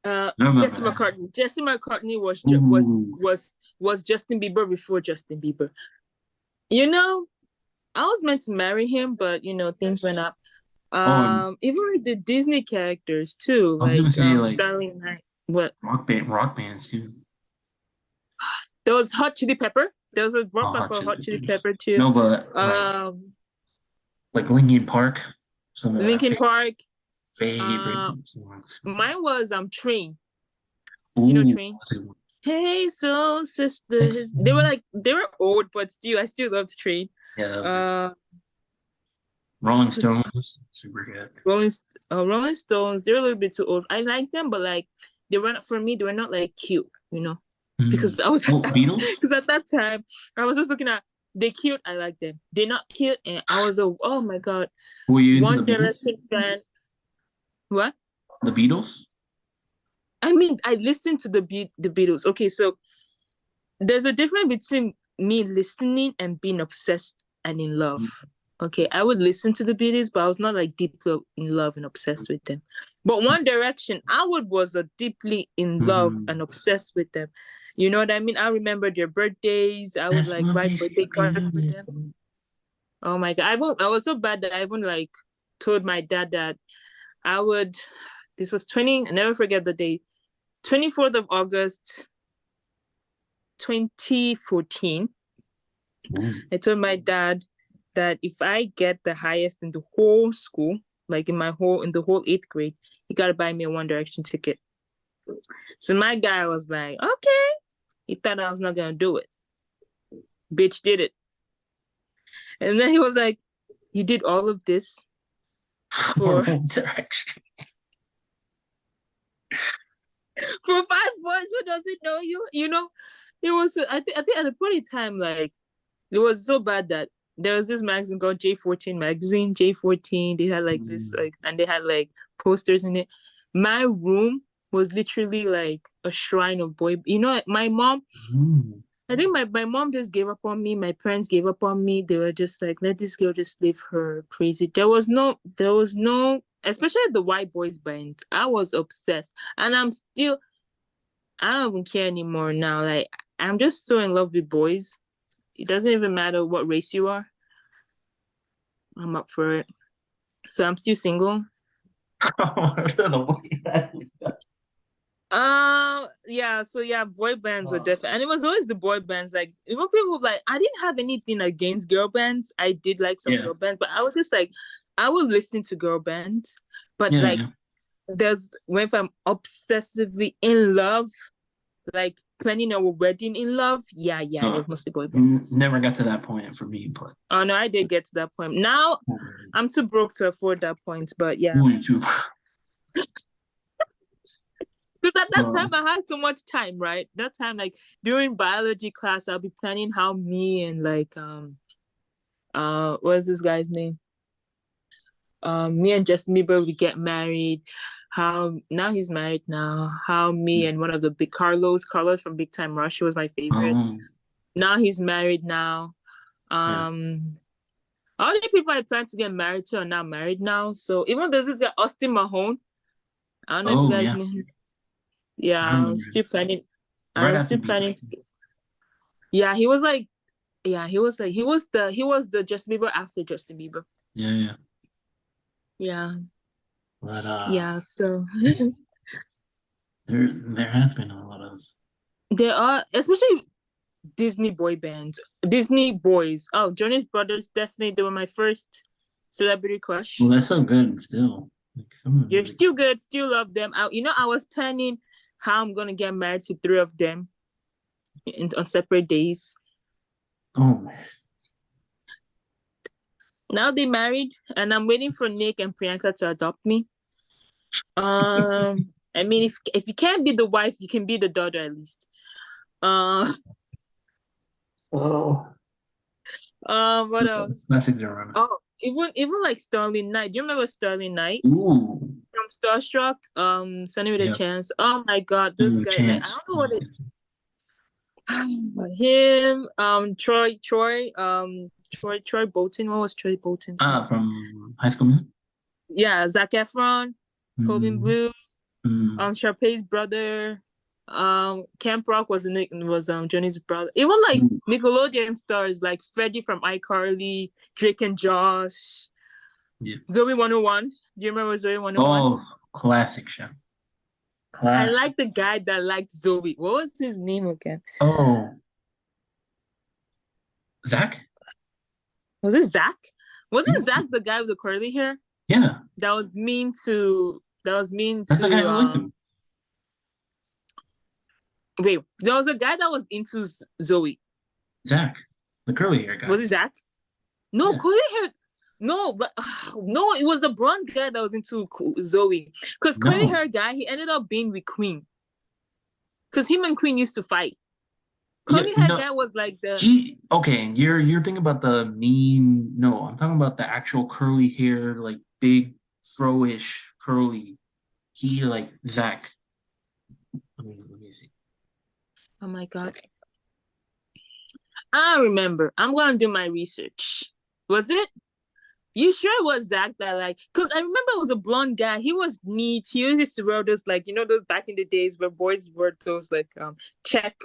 I remember Jesse that. McCartney. Jesse McCartney Ooh. was Justin Bieber before Justin Bieber. You know, I was meant to marry him, but things went up. Oh, and Even like the Disney characters too, I was gonna like say like Starling Night. What? rock bands too. There was Hot Chili Pepper. There was a Oh, rock band Hot called Chili Hot Chili Peppers. Pepper too. No, but Um, like Linkin Park, some of my Linkin Park. favorite Uh, songs. Mine was Train. You know Ooh, Train? what's it? Hey Soul It's, Sisters. They were old, but still I still loved Train. yeah, that was good. Uh, Rolling what's Stones, super good. Rolling Stones, they're a little bit too old. I like them, but like they were not for me. They were not like cute. Mm. Because I was Oh, Beatles? because at that time I was just looking at they cute. I like them. They're not cute, and I was oh my god, Were you into the One Beatles? Direction fan. What? The Beatles? I mean, I listened to the Beatles. Okay, so there's a difference between me listening and being obsessed and in love. Okay, I would listen to the Beatles, but I was not like deeply in love and obsessed with them. But One Direction, I was deeply in love and Mm. obsessed with them. You know what I mean? I remember their birthdays. I would That's like what write makes birthday it cards for them. beautiful. Oh my God. I was so bad that I even like told my dad that I would this was 20, I never forget the date. 24th of August 2014. Ooh. I told my dad that if I get the highest in the whole school, like in the whole eighth grade, he gotta buy me a One Direction ticket. So my guy was like, okay. He thought I was not gonna do it. Bitch did it. And then he was like, you did all of this for One Direction. for 5 boys who doesn't know you. It was I think at a point in time, like it was so bad that there was this magazine called J14 magazine. J14, they had like this Mm. like and they had like posters in it. My room was literally like a shrine of boy. My mom, Mm. I think my mom just gave up on me. My parents gave up on me. They were just like, let this girl just live her crazy. There was no, especially the white boys band. I was obsessed. And I don't even care anymore now. Like, I'm just so in love with boys. It doesn't even matter what race you are. I'm up for it. So I'm still single. The boy band. Yeah, so yeah, boy bands were Uh, different, and it was always the boy bands. Like, even people like, I didn't have anything against girl bands. I did like some yeah, girl bands, but I was just like, I would listen to girl bands, but yeah, like, yeah. there's when if I'm obsessively in love, like planning a wedding in love, yeah, yeah, it No, was mostly boy bands. never got to that point for me, but Oh no, I did get to that point. Now I'm too broke to afford that point, but yeah. ooh, you too. Because at that time Um, I had so much time, right? That time, like during biology class, I'll be planning how me and like what's this guy's name? Me and Justin Bieber we get married. How now he's married now. How me and one of the big Carlos from Big Time Rush, he was my favorite. um, Now he's married now. yeah. Um all the people I plan to get married to are now married now. So even there's this guy Austin Mahone. I don't know if you Oh, guys yeah. know him. I Yeah, I was remember still planning. right I'm after still Bieber. planning to. Yeah, he was like, yeah, he was the Justin Bieber after Justin Bieber. Yeah, yeah. Yeah, But yeah. So there has been a lot of there are, especially Disney boy bands, Disney boys. Oh, Jonas Brothers, definitely they were my first celebrity well, crush. that's so good still. Like some of the They're music. still good, still love them. I was planning how I'm gonna get married to three of them on separate days. Oh, Now they married, and I'm waiting for Nick and Priyanka to adopt me. I mean, if you can't be the wife, you can be the daughter at least. Uh, oh, what else? classics are running. Oh, even like Starling Knight. Do you remember Starling Knight Ooh, from Starstruck? Sunny with a yeah. Chance. Oh my God, this Ooh, guy. Like, I Chance. don't know what it. Him. Troy Bolton. What was Troy Bolton's Ah, name? from High School Music. Yeah, Zac Efron, Corbin Mm, Blue. mm, Sharpay's brother. Camp Rock was Johnny's brother. Even like ooh, Nickelodeon stars like Freddie from iCarly, Drake and Josh, yeah. Zoe 101. Do you remember Zoe 101? Oh, classic show. I Classic. like the guy that liked Zoe. What was his name again? Oh, Zach? Was it Zach? Wasn't Yeah, Zach the guy with the curly hair yeah. that was mean That's the guy to who liked him. wait, there was a guy that was into Zoe. Zach, the curly hair guy. Was it Zach? No, Yeah. curly hair. No, but no, it was the blonde guy that was into Zoe. Because curly No. hair guy, he ended up being with Queen. Because him and Queen used to fight. Yeah, Curly hair no. guy was like the. He okay, you're thinking about the mean. No, I'm talking about the actual curly hair, like big fro-ish curly. He like Zach. Let me see. Oh my God. I remember. I'm gonna do my research. Was it? You sure it was Zach that like? Because I remember it was a blonde guy. He was neat. He used to wear those like those back in the days where boys wore those like check,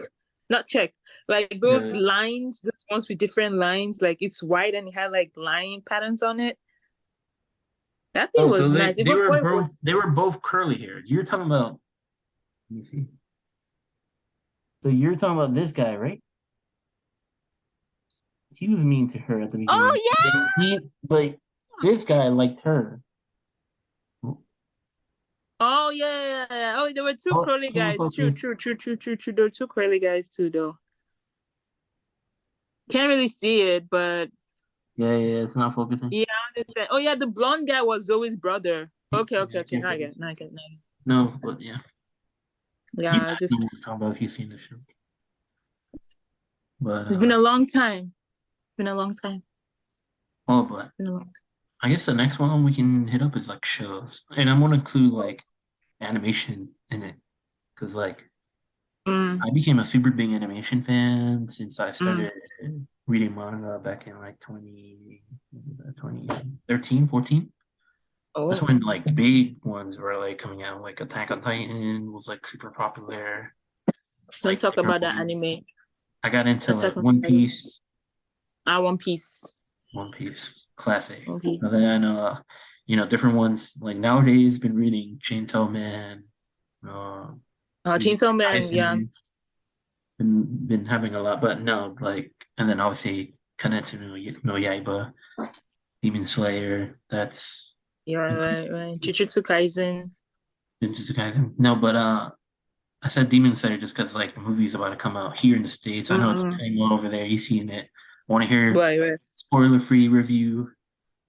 not check, like those Yeah. lines, those ones with different lines. Like it's white and it had like line patterns on it. That thing Oh, so was they nice. they Even were boy was. both curly hair. You're talking about. Let me see. So you're talking about this guy, right? He was mean to her at the beginning. Oh But this guy liked her. Oh yeah. Oh, there were two Oh, curly can you guys. True, focus? true, true, true, true, true. There were two curly guys too, though. Can't really see it, but Yeah, yeah, it's not focusing. yeah, I understand. Oh yeah, the blonde guy was Zoe's brother. Okay, okay, Yeah, I okay. can't Now I get it. focus. Now I get it. Now I get it. No, but yeah. You Yeah, I guys know just what we're talking about if you've seen the show. But it's been a long time. It's been a long time. but It's been a long I guess the next one we can hit up is like shows. And I'm gonna include like animation in it. Cause like time. I became a super big animation fan since I Mm. started reading manga back in like 2013, 14. That's Oh, when like big ones were like coming out, like Attack on Titan was like super popular, don't like talk different about that ones. anime. I got into like Attack on Titan. One Piece, Ah, One Piece. One Piece, classic. One Piece. And then different ones. Like nowadays, been reading Chainsaw Man, uh, Jujutsu Chainsaw Man, yeah. Kaisen, been having a lot, but no, like, and then obviously Kimetsu no Yaiba, Demon Slayer. That's Yeah, right, right. Jujutsu Kaisen. Jujutsu Kaisen. No, but I said Demon Slayer just because like the movie's about to come out here in the States. I know it's Mm-mm. playing well over there. You seen it? I want to hear Right, right. spoiler-free review,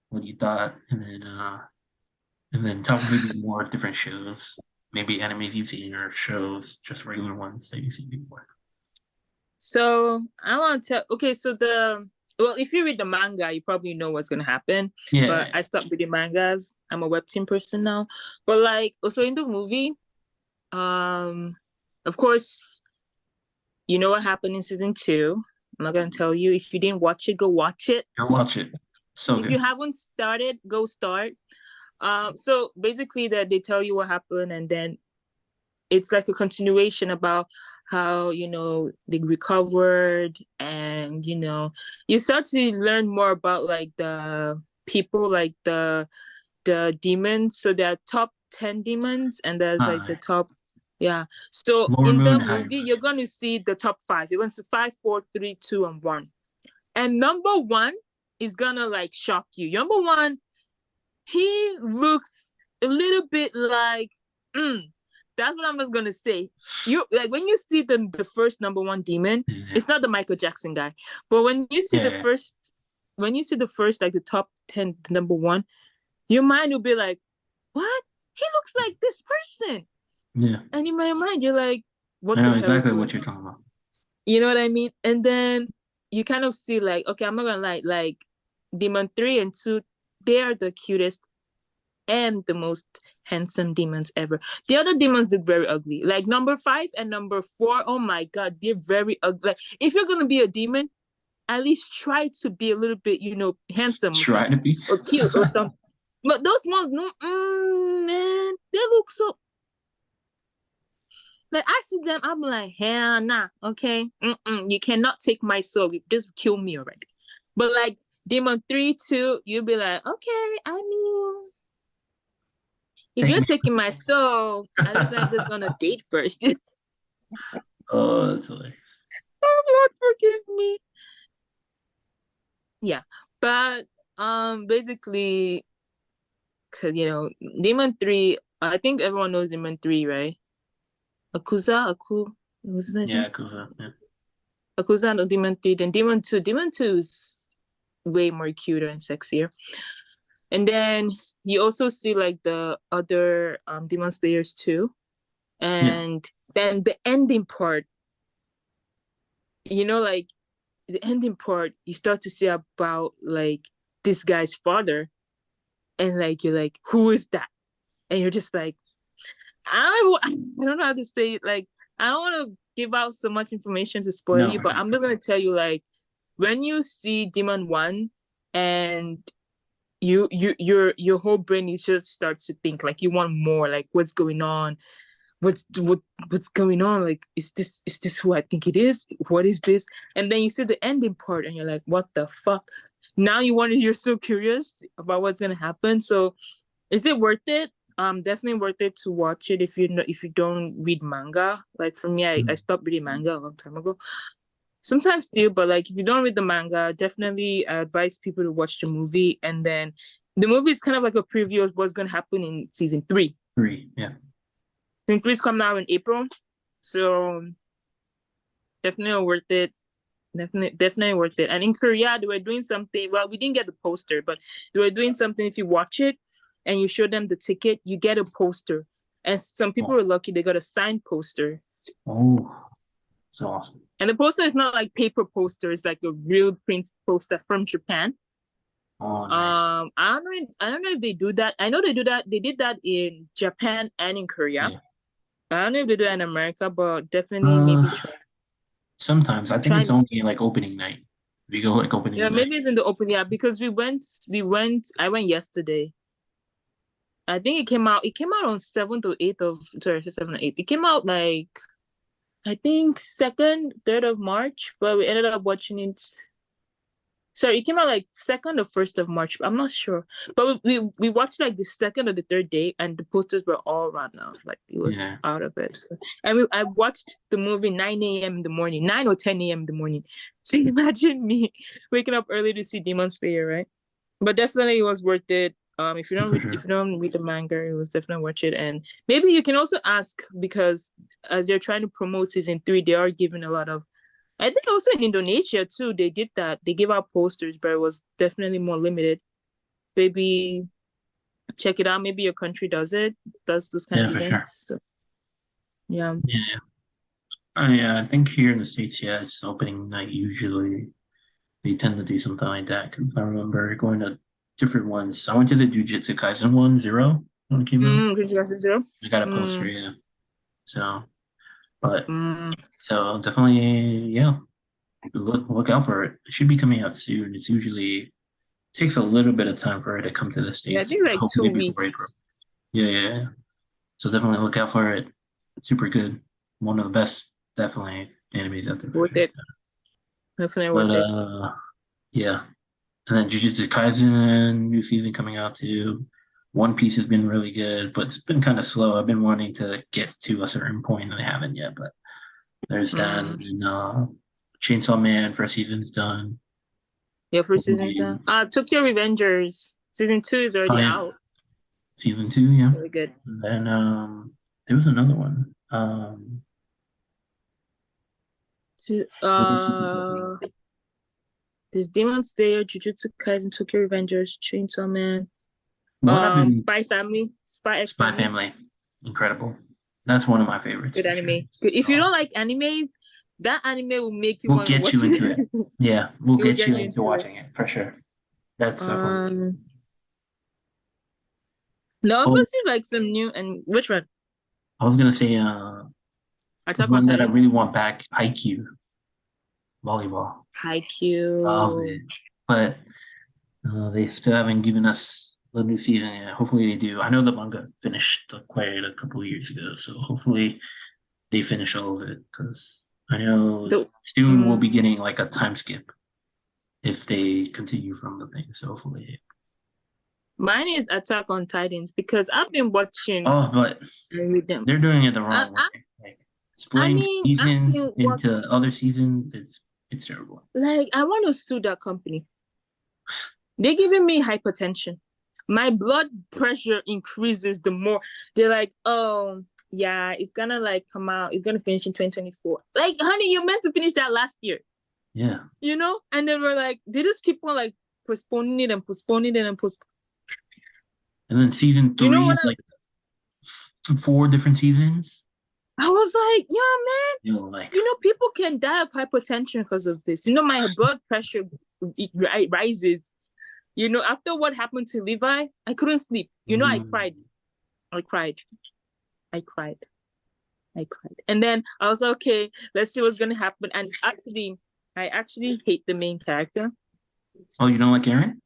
what you thought, and then talk maybe more different shows, maybe animes you've seen or shows, just regular ones that you've seen before. So I want to tell. Okay, so if you read the manga, you probably know what's gonna happen. But Yeah, I stopped reading mangas. I'm a webtoon person now. But like, also in the movie, um, of course, you know what happened in season two. I'm not gonna tell you. If you didn't watch it, go watch it. go watch it. So If you good. haven't started, go start. So basically, that they tell you what happened, and then it's like a continuation about how they recovered, and you start to learn more about like the people, like the demons. So there are top 10 demons, and there's like the Hi, top. Yeah, so Lower in Moon, the High movie Moon. you're going to see the top five. You're going to see five, four, three, two, and one. And number one is gonna like shock you. Number one, he looks a little bit like mm, that's what I'm just gonna say. You like when you see the first number one demon, Yeah, it's not the Michael Jackson guy. But yeah, when you see the first, like the top 10, the number one, your mind will be like, what? He looks like this person. yeah. And in my mind, you're like, I what the know hell is exactly going what you're on? talking about. You know what I mean? And then you kind of see like, okay, I'm not gonna lie, like Demon 3 and 2, they are the cutest and the most handsome demons ever. The other demons look very ugly. Like number 5 and number 4, oh my god, they're very ugly. Like, if you're gonna be a demon, at least try to be a little bit, handsome or Try to something, be. or cute or something. But those ones, no, man, they look so. Like I see them, I'm like, hell nah, okay, you cannot take my soul. You just kill me already. But like Demon 3, 2, you'll be like, okay, I mean, if Take you're me. taking my soul, at least I'm just gonna date first. Oh, that's hilarious. Oh Lord, forgive me. Yeah, but basically, cause Demon 3. I think everyone knows Demon 3, right? What's his name? Yeah, Kuza. Yeah, Akuza no Demon 3. Then Demon 2. Demon 2 is way more cuter and sexier. And then you also see like the other Demon Slayers too. yeah, And then the ending part, like the ending part, you start to see about like this guy's father, and like you're like, who is that? And you're just like, I don't know how to say it. Like, I don't want to give out so much information to spoil no, you, for but sure, I'm for just gonna sure. tell you like when you see Demon 1, and your whole brain, you just start to think like you want more, like what's going on, what's going on, like is this who I think it is, what is this? And then you see the ending part and you're like, what the fuck? Now you're so curious about what's gonna happen. So is it worth it? Definitely worth it to watch it if you don't read manga. Like for me, I Mm. stopped reading manga a long time ago. Sometimes still, but like if you don't read the manga, definitely I advise people to watch the movie. And then the movie is kind of like a preview of what's gonna happen in season three. Three. Yeah, Season three is coming out in April, so definitely worth it. Definitely worth it. And in Korea, they were doing something. Well, we didn't get the poster, but they were doing something. If you watch it and you show them the ticket, you get a poster. And some people oh, were lucky; they got a signed poster. oh, so awesome. And the poster is not like paper poster; it's like a real print poster from Japan. Oh, nice. I don't know if they do that. I know they do that. They did that in Japan and in Korea. Yeah. I don't know if they do that in America, but definitely maybe Uh, try. Sometimes I think Try it's only like opening night. If you go like Yeah, opening night, maybe it's in the open. Yeah, because I went yesterday. I think it came out on 7th or 8th of, sorry, 7th or 8th. It came out like, I think 2nd, 3rd of March, but we ended up watching it Sorry, it came out like second or first of March. I'm not sure, but we watched like the second or the third day, and the posters were all run out. Like it was Yeah, out of it. So, and I watched the movie 9 a.m. in the morning, 9 or 10 a.m. in the morning. So imagine me waking up early to see Demon Slayer, right? But definitely it was worth it. for sure. If you don't read the manga, it was definitely worth it. And maybe you can also ask because as they're trying to promote season 3, they are giving a lot of. I think also in Indonesia too, they did that. They gave out posters, but it was definitely more limited. Maybe check it out. Maybe your country does those kind Yeah, of for sure. events. So, yeah. Yeah, I think here in the States, yeah, it's opening night usually. They tend to do something like that because I remember going to different ones. I went to the Jujutsu Kaisen one, Zero, when it came out. Did you guys do zero? I got a poster, Mm, yeah. So, but mm. so definitely, yeah, look out for it. It should be coming out soon. It's usually takes a little bit of time for it to come to the Yeah, I States. think like two Hopefully before April. weeks. Yeah, yeah, yeah. So definitely look out for it. It's super good. One of the best, definitely animes out there for Worth sure. it. Definitely But worth it. yeah. And then Jujutsu Kaisen new season coming out too. One Piece has been really good, but it's been kind of slow. I've been wanting to get to a certain point and I haven't yet. But there's that, Mm. and Chainsaw Man first season's done. Yeah, first season is Hopefully, done. Tokyo Revengers season 2 is oh already yeah, out. season two, yeah. Really good. And then there was another one. So, Really super popular. there's Demon Slayer, Jujutsu Kaisen, Tokyo Revengers, Chainsaw Man, One I've been Spy Family, Spy X Spy Family. Family, incredible. That's one of my favorites Good for sure. anime. Good. If you So don't like animes, that anime will make you we'll want to get watch you into it. it. Yeah, we'll It will get get you you into into it. watching it for sure. That's definitely. Um, no, Oh, obviously like some new and which one? I was gonna say Attack on one that I Titans, really want back, Haikyuu, volleyball. Love Haikyuu. it. But they still haven't given us the new season yet. Hopefully they do. I know the manga finished quite a couple of years ago, so hopefully they finish all of it because I know The soon we'll be mm, getting like a time skip if they continue from the thing. So hopefully. Mine is Attack on Titans because I've been watching Oh, but and with them. they're doing it the I, wrong way. I, Like I splitting mean, I've seasons been into watching. other seasons, it's terrible. Like, I want to sue that company. They're giving me hypertension. My blood pressure increases the more they're like, oh, yeah, it's gonna like come out, it's gonna finish in 2024. Like, honey, you meant to finish that last year, Yeah. you know? And then we're like, they just keep on like postponing it and postponing it and postponing. And then season You know three what? is like four different seasons. I was like, yeah, man, You know, like you know, people can die of hypertension because of this. You know, my blood pressure rises. You know, after what happened to Levi, I couldn't sleep. You know, I cried. mm, I cried. I cried. I cried. And then I was like, okay, let's see what's gonna happen. And actually, I actually hate the main character. oh, you don't like Aaron?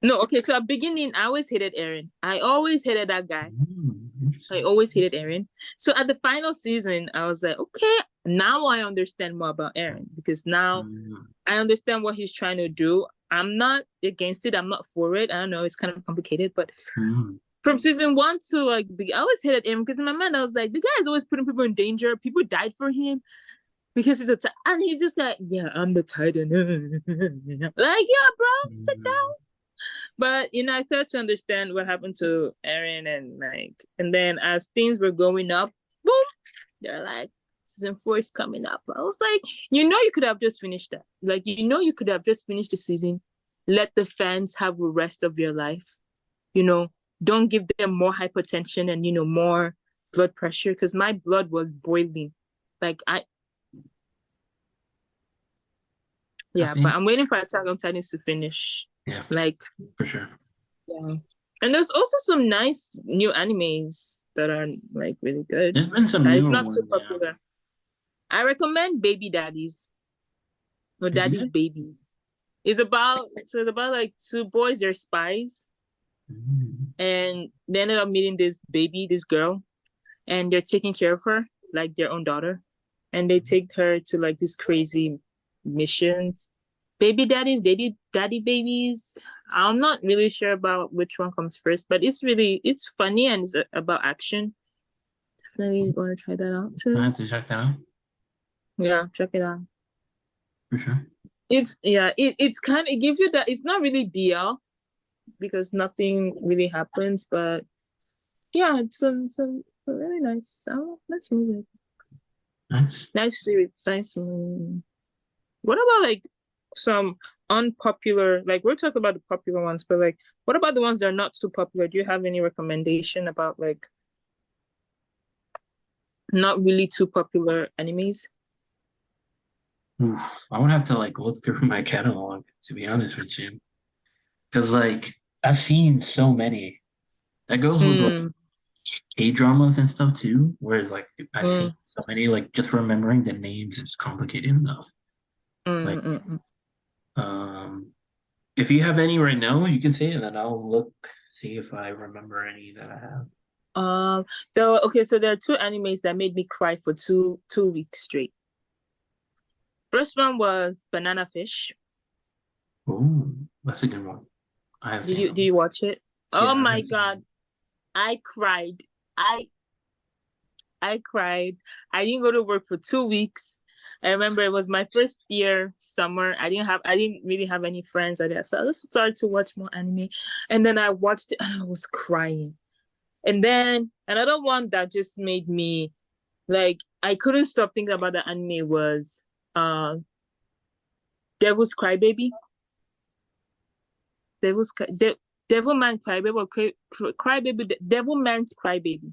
No, okay, so at beginning, I always hated Aaron. I always hated that guy. I Interesting. always hated Aaron. So at the final season, I was like, okay, now I understand more about Aaron because now Mm, I understand what he's trying to do. I'm not against it. I'm not for it. I don't know. It's kind of complicated, but mm, from season 1 to like, I always hated him because in my mind I was like, the guy is always putting people in danger. People died for him because he's and he's just like, yeah, I'm the Titan. Like, yeah, bro, sit down. mm. But you know, I started to understand what happened to Aaron and like, and then as things were going up, boom, they're like, season 4 is coming up. I was like, you know, you could have just finished that. Like, you know, you could have just finished the season. Let the fans have the rest of your life. You know, don't give them more hypertension and, you know, more blood pressure because my blood was boiling. Like, I yeah, but think, I'm waiting for Attack on Titans to finish. yeah, Like, for sure. yeah. And there's also some nice new animes that are like really good. There's been some That is newer not too ones, yeah. popular. I recommend Baby Daddies or Maybe Daddy's that's. Babies. It's about like two boys, they're spies, Mm, and they ended up meeting this baby, this girl, and they're taking care of her like their own daughter. And they take her to like these crazy missions. baby daddies, daddy babies. I'm not really sure about which one comes first, but it's funny and it's about action. Definitely want to try that out I too. have to check that out Yeah, check it out. for sure. It's kind of, it gives you that, it's not really BL because nothing really happens, but yeah, it's some really nice. Oh, nice movie. Nice. Nice series, nice movie. What about like some unpopular, like we're talking about the popular ones, but like what about the ones that are not too popular? Do you have any recommendation about like not really too popular animes? Oof. I would have to like look through my catalog to be honest with you, because like I've seen so many. That goes with like Mm, K dramas and stuff too, where like I've seen mm, so many. Like just remembering the names is complicated enough. Like, mm. um, if you have any right now, you can say it, and then I'll look see if I remember any that I have. Um, though, okay, so there are two animes that made me cry for two weeks straight. First one was Banana Fish. Oh, that's a good one. I have seen Do them. you watch it? Oh Yeah, I my have seen God, them. I cried. I I cried. I didn't go to work for 2 weeks. I remember it was my first year summer. I didn't really have any friends. So I just started to watch more anime. And then I watched it and I was crying. And then another one that just made me like I couldn't stop thinking about the anime was Devil's Crybaby. Devil's De Devilman Crybaby or Crybaby Devilman's Crybaby.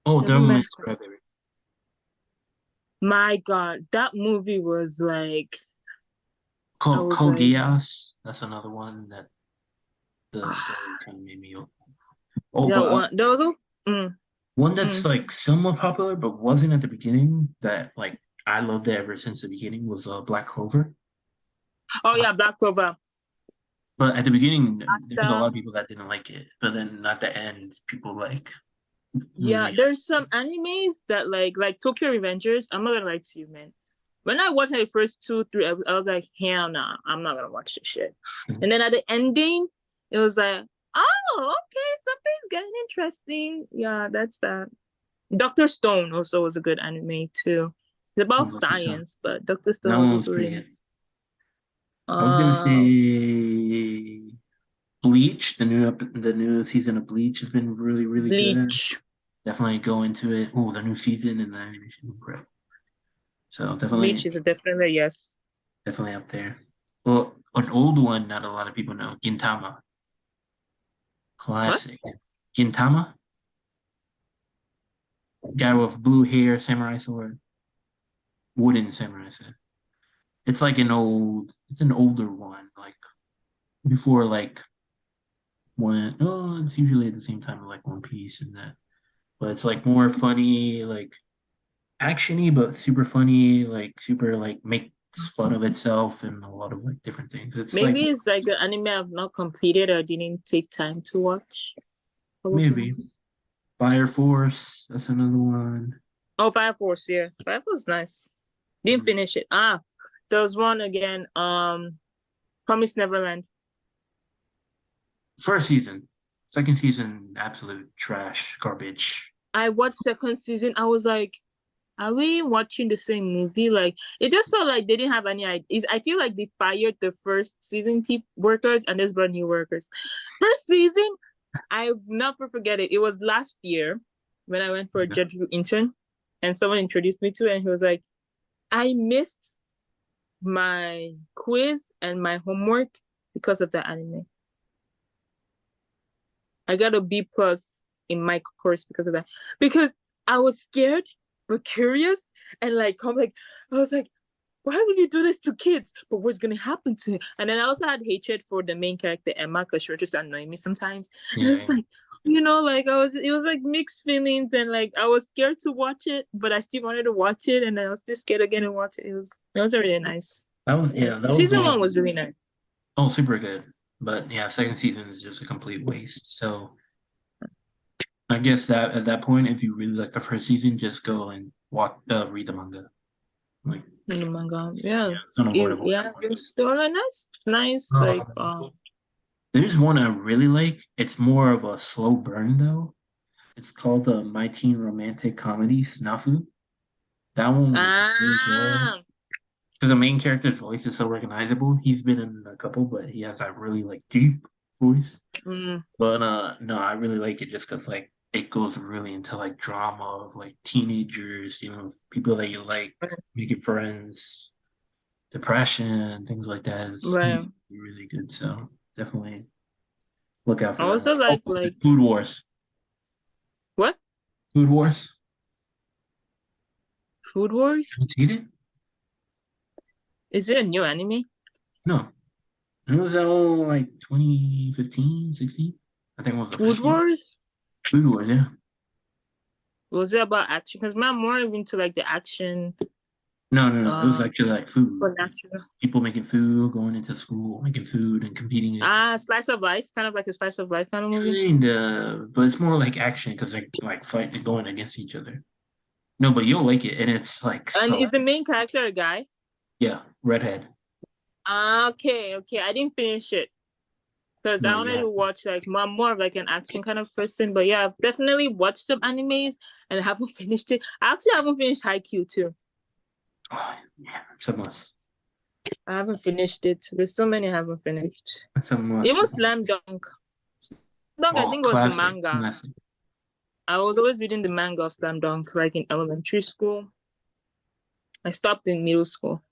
Oh, Devilman's Devilman's Crybaby. Crybaby. My God, that movie was like I was Code like Geass. That's another one that the story kind of made me. Oh, that but one. There was a mm, one that's mm. like somewhat popular, but wasn't at the beginning. That like I loved it ever since the beginning was Black Clover. Oh yeah, Black Clover. But at the beginning, there was a lot After of people that didn't like it. But then at the end, people like yeah, really. there's some animes that like Tokyo Revengers. I'm not gonna lie to you, man. When I watched the first two, three episodes, I was like, hell nah, I'm not gonna watch this shit. And then at the ending, it was like, oh, okay, something's getting interesting. Yeah, that's that. Doctor Stone also was a good anime too. It's about science, but Doctor That Stone was one was also pretty really good. I was gonna uh say Bleach. The new season of Bleach has been really good. Bleach. Definitely go into it. Oh, the new season and the animation, incredible. So Bleach definitely, is a definitely a yes. definitely up there. Well, an old one, not a lot of people know. Gintama, What? classic. Gintama, guy with blue hair, samurai sword, wooden samurai sword. It's an older one, like before like one. Oh, it's usually at the same time of like One Piece and that, but it's like more funny, like actiony, but super funny, like super like makes fun of itself and a lot of like different things. It's like Maybe it's like an anime I've not completed or didn't take time to watch. Probably. maybe Fire Force. That's another one. Oh, Fire Force, yeah. Fire Force is nice. Didn't Mm. finish it. Ah, there was one again. Promise Neverland. First season, second season, absolute trash, garbage. I watched second season. I was like, are we watching the same movie? Like, it just felt like they didn't have any ideas. I feel like they fired the first season workers and just brought new workers. First season, I'll never forget it. It was last year when I went for a Yeah. judge intern, and someone introduced me to it, and he was like, I missed my quiz and my homework because of the anime. I got a B+ in my course because of that. Because I was scared but curious and I was like, why would you do this to kids? But what's gonna happen to her? And then I also had hatred for the main character Emma because she was just annoying me sometimes. And I was Yeah. like, like it was like mixed feelings and like I was scared to watch it, but I still wanted to watch it, and then I was just scared again and watch it. It was really nice. That was Season one one. was really nice. Oh, super good. But yeah, second season is just a complete waste. So I guess that at that point, if you really like the first season, just go and read the manga. Like, in the manga. yeah, Yeah. it's unavoidable. Yeah, they were like nice, like There's one I really like. It's more of a slow burn though. It's called the My Teen Romantic Comedy Snafu. That one was really good ah because the main character's voice is so recognizable. He's been in a couple, but he has that really like deep voice. mm, But no, I really like it just because like it goes really into like drama of like teenagers, people that you like, making friends, depression, things like that. It's right. really good. So definitely look out I for that one. also Oh, like Food Wars. what? Food Wars. Food Wars? Have you seen it? Is it a new anime? No. It was like 2015, 16. I think it was the Food first year. Wars? Food Wars, yeah. Was it about action? Because I'm more into like the action, No, no, no. It was um, actually like food. Like supernatural. people making food, going into school, making food and competing it. Slice of life, kind of like a slice of life kind of movie. Kinda, but it's more like action because they like fighting and going against each other. No, but you'll like it, and it's like And so is the main character a guy? yeah, redhead. Okay, okay. I didn't finish it because I No, you wanted to have to. watch like I'm more of like an action kind of person. But yeah, I've definitely watched some animes and I haven't finished it. I actually haven't finished Haikyuu too. Oh, yeah, it's a must. I haven't finished it. There's so many I haven't finished. It's a must. Even Slam Dunk. Slam Dunk, I Oh, think was the classic, manga. classic. I was always reading the manga of Slam Dunk, like in elementary school. I stopped in middle school.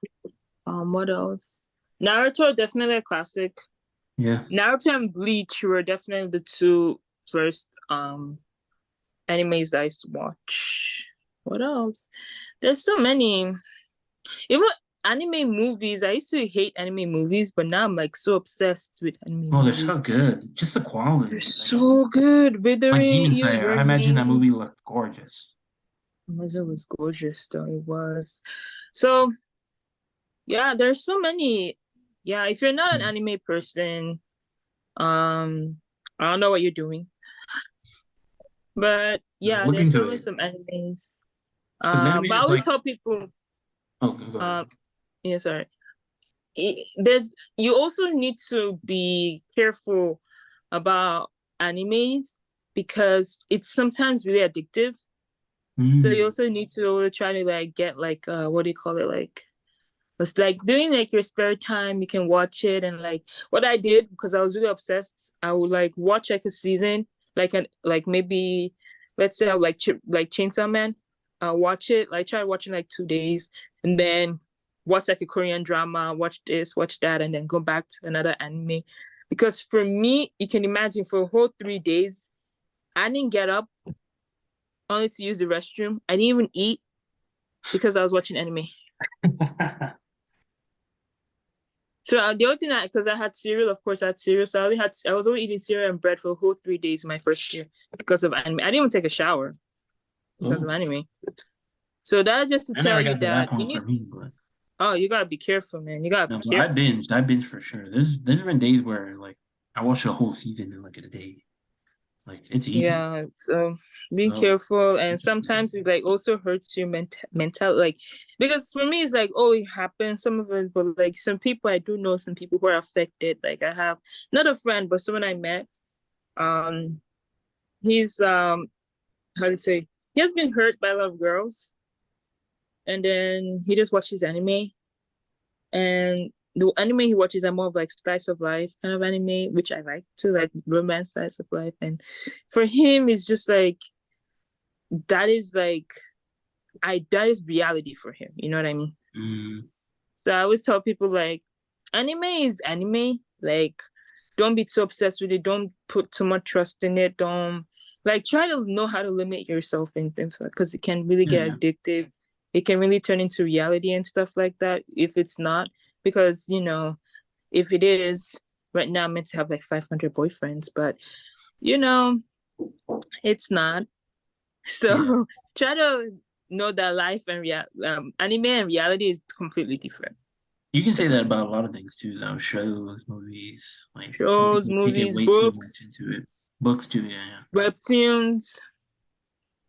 What else? Naruto, definitely a classic. Yeah. Naruto and Bleach were definitely the two first animes that I used to watch. What else? There's so many. Even anime movies. I used to hate anime movies, but now I'm like so obsessed with anime Oh, they're so movies. good. Just the They're quality. so good. Like Withering, Demon You, Slayer. Your I imagine that Name. movie looked gorgeous. It was gorgeous though. It was. So yeah, there's so many. Yeah, if you're not an Hmm. anime person, I don't know what you're doing. But yeah, Look there's into always it. some animes. Because anime But I is always like, tell people, oh, go ahead. uh, yeah, sorry. There's you also need to be careful about animes because it's sometimes really addictive. So you Mm. also need to try to like get like what do you call it like it's like doing like your spare time you can watch it and like what I did because I was really obsessed I would like watch like a season like maybe let's say I would like Chainsaw Man watch it like try watching like 2 days and then watch like a Korean drama watch this watch that and then go back to another anime because for me you can imagine for a whole 3 days I didn't get up only to use the restroom. I didn't even eat because I was watching anime. So the only thing because I had cereal, of course, I had cereal. So I was only eating cereal and bread for a whole 3 days in my first year because of anime. I didn't even take a shower because of Oh, anime. So that's just to I tell never you got to that that you point for need. me, but Oh, you gotta be careful, man. You gotta be no, but I careful. binged. I binged for sure. There's been days where like I watched a whole season in like a day. Like it's easy. Yeah. So be So careful, be and careful. sometimes it like also hurts your mental, like because for me it's like oh it happens some of it, but like some people I do know some people who are affected. Like I have not a friend, but someone I met. Um, he's how to say he has been hurt by a lot of girls and then he just watches anime and the anime he watches are more of like slice of life kind of anime which I like too like romance slice of life and for him it's just like that is like I that is reality for him, you know what I mean? Mm, So I always tell people like anime is anime, like don't be too obsessed with it, don't put too much trust in it, don't like try to know how to limit yourself in things because it can really yeah, get yeah. addictive. It can really turn into reality and stuff like that if it's not because if it is right now I'm meant to have like 500 boyfriends but you know it's not. Yeah. So try to know that life and anime and reality is completely different. You can say that about a lot of things too, though. Shows, movies. Like some Shows, people take it movies, way too much books, into it. Books too, yeah, yeah. webtoons,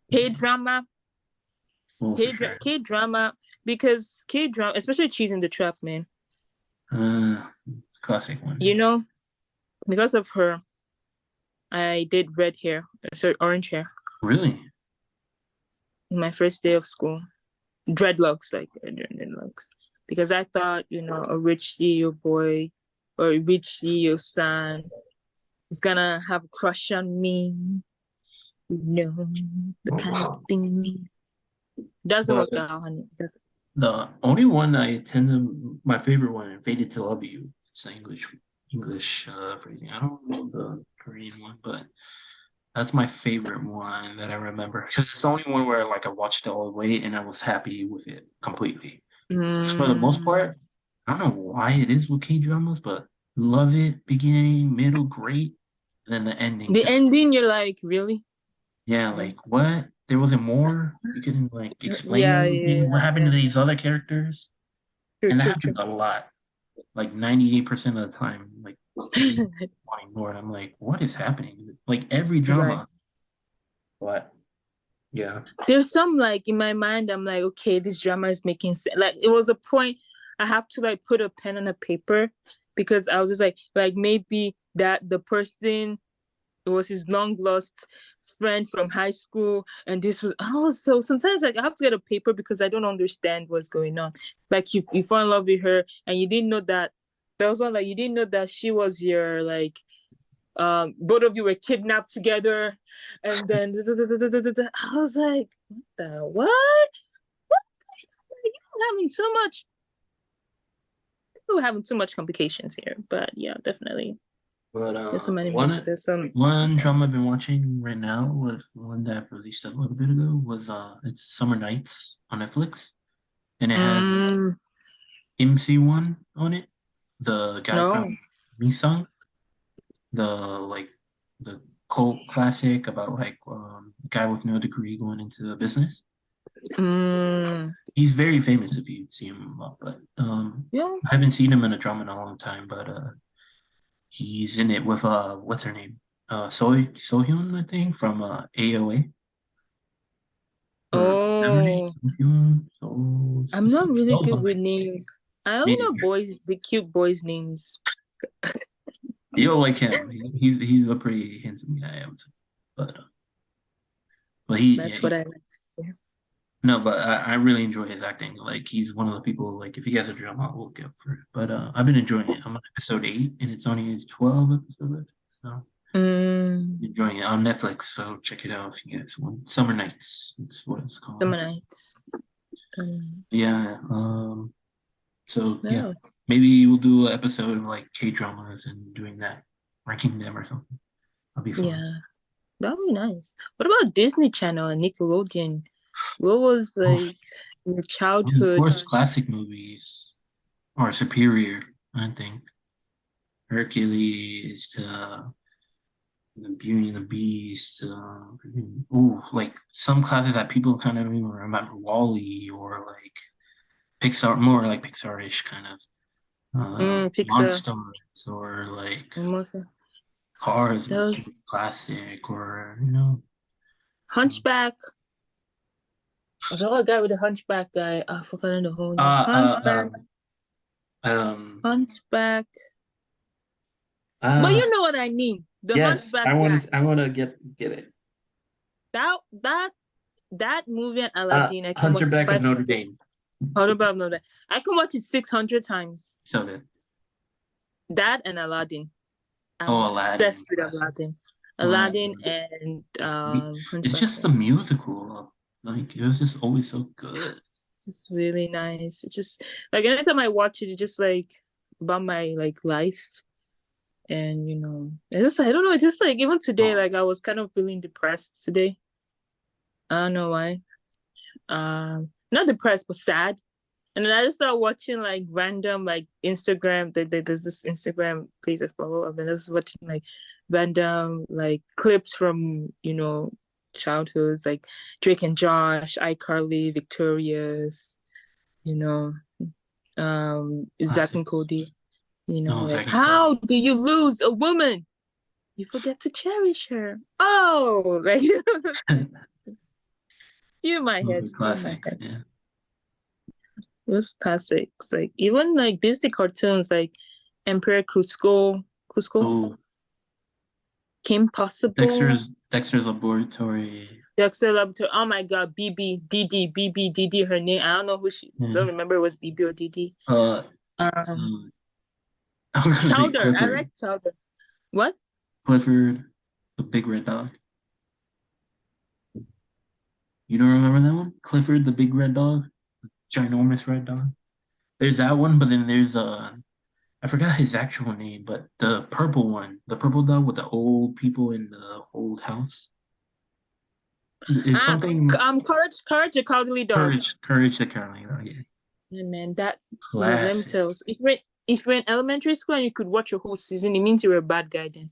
Yeah. K-drama. Well, for sure. K drama, because K drama, especially Cheese in the Trap, man. Uh, Classic You one. know, because of her, I did red hair, sorry, orange hair Really? in my first day of school. Dreadlocks, like dreadlocks, because I thought, a rich CEO boy or a rich CEO son is gonna have a crush on me, the kind of thing. Doesn't The work out, honey. the only one I tend to my favorite one, Fated to Love You. It's the English phrasing. I don't know the Korean one, but that's my favorite one that I remember because it's the only one where like I watched it all the way and I was happy with it completely. For the most Mm, part, I don't know why it is with K dramas, but love it beginning, middle, great, and then the ending the just ending, you're like, really? yeah, like what? There wasn't more. You couldn't like explain Yeah, everything. What yeah, happened to yeah. these other characters? True, And that true, true. happens a lot. Like 98% of the time. Like people want to ignore it. I'm like, what is happening? Like every Right. drama. But yeah. There's some like in my mind, I'm like, okay, this drama is making sense. Like it was a point I have to like put a pen on a paper because I was just like maybe that the person, it was his long lost friend from high school, and this was so sometimes like I have to get a paper because I don't understand what's going on. Like you fall in love with her and you didn't know that there was one like you didn't know that she was your like both of you were kidnapped together, and then I was like, what the what? What's going on? Like, you're having too much complications here. But yeah, definitely. But There's so many one there's some one drama things. I've been watching right now was one that released a little bit ago was it's Summer Nights on Netflix. And it has Mm, MC1 on it. The guy no. from Misung, the like the cult classic about like guy with no degree going into the business. Mm, He's very famous if you see him up, but yeah. I haven't seen him in a drama in a long time, but he's in it with what's her name? Sohyun, I think, from AOA. Or is that her name? Oh, Sohyun? So I'm not really so good with something. names. I only Me know boys, the cute boys' names. You'll like him. He's a pretty handsome guy, I would say. But yeah, That's what I like to hear. no, but I really enjoy his acting. Like he's one of the people. Like if he has a drama, I'll look up for it. But I've been enjoying it. I'm on episode 8, and it's only 12 episodes. So Mm, enjoying it on Netflix. So check it out if you guys want. Summer Nights. That's what it's called. Summer Nights. Yeah. So yeah, No. maybe we'll do an episode of like K dramas and doing that, ranking them or something. That'll be fun. Yeah, that would be nice. What about Disney Channel and Nickelodeon? What was Oh, like your of childhood? course, classic movies are superior. I think Hercules, the Beauty and the Beast. Like some classes that people kind of don't even remember, Wall-E or like Pixar, more like Pixar-ish kind of Pixar. Monsters or like Almost. Cars was super Those classic or um, Hunchback. I saw a guy with a hunchback guy. I forgot the whole name. uh, uh, Hunchback. um, Hunchback. But uh, you know what I mean. The yes, hunchback guy. I want to get it. That that that movie and Aladdin, I can watch it Hunchback of 500. Notre Dame. Hold about no that. I can watch it 600 times. So good. That and Aladdin. I'm Oh, Aladdin, obsessed with classic. Aladdin. Aladdin Aladdin. and It's Hunchback. just the musical. Like it was just always so good. It's just really nice. It's just like anytime I watch it, it's just like about my like life. And it's just I don't know, it's just like even today, Oh, like I was kind of feeling depressed today. I don't know why. Not depressed, but sad. And then I just started watching like random like Instagram. There's this Instagram page I follow. I've been just watching like random like clips from childhoods like Drake and Josh, iCarly, Victorious, you know, Zach and classics. Cody. Oh, Like second how Cody. do you lose a woman? You forget to cherish her. Oh, like You in my Those head. are You in my classics. head. Yeah. Those classics. Like even like Disney cartoons like Emperor Cusco, Oh, Kim Possible, Dexter's Laboratory. Dexter Laboratory. Oh my God, BB, her name. I don't know who she Yeah. don't remember it was BB or DD. Uh, Um um, I was gonna say Chowder. I Clifford. like Chowder. What? Clifford, the big red dog. You don't remember that one? Clifford, the big red dog, ginormous red dog. There's that one, but then there's I forgot his actual name, but the purple one, the purple dog with the old people in the old house. It's Ah, something Courage the Cowardly Dog. Courage the Carolina. Yeah, Yeah, man, that let me classic. tell you, if you're in elementary school and you could watch a whole season, it means you're a bad guy then.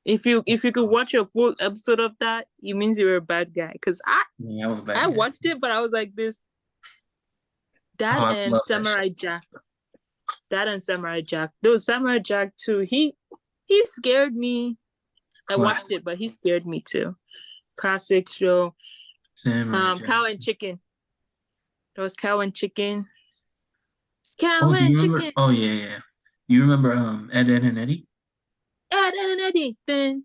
If you could watch a full episode of that, it means you're a bad guy. Because I Yeah, I was a bad I guy. watched it, but I was like this. Oh, That I and love that show. Samurai Jack. That and Samurai Jack. There was Samurai Jack too. He scared me. I watched Classic. it, but he scared me too. Classic show. Samurai Jack. Cow and Chicken. There was Cow and Chicken. Cow Oh, do you and remember? Chicken. Oh yeah, yeah. You remember Ed and Eddie? Ed, Ed, and Eddie. Dun,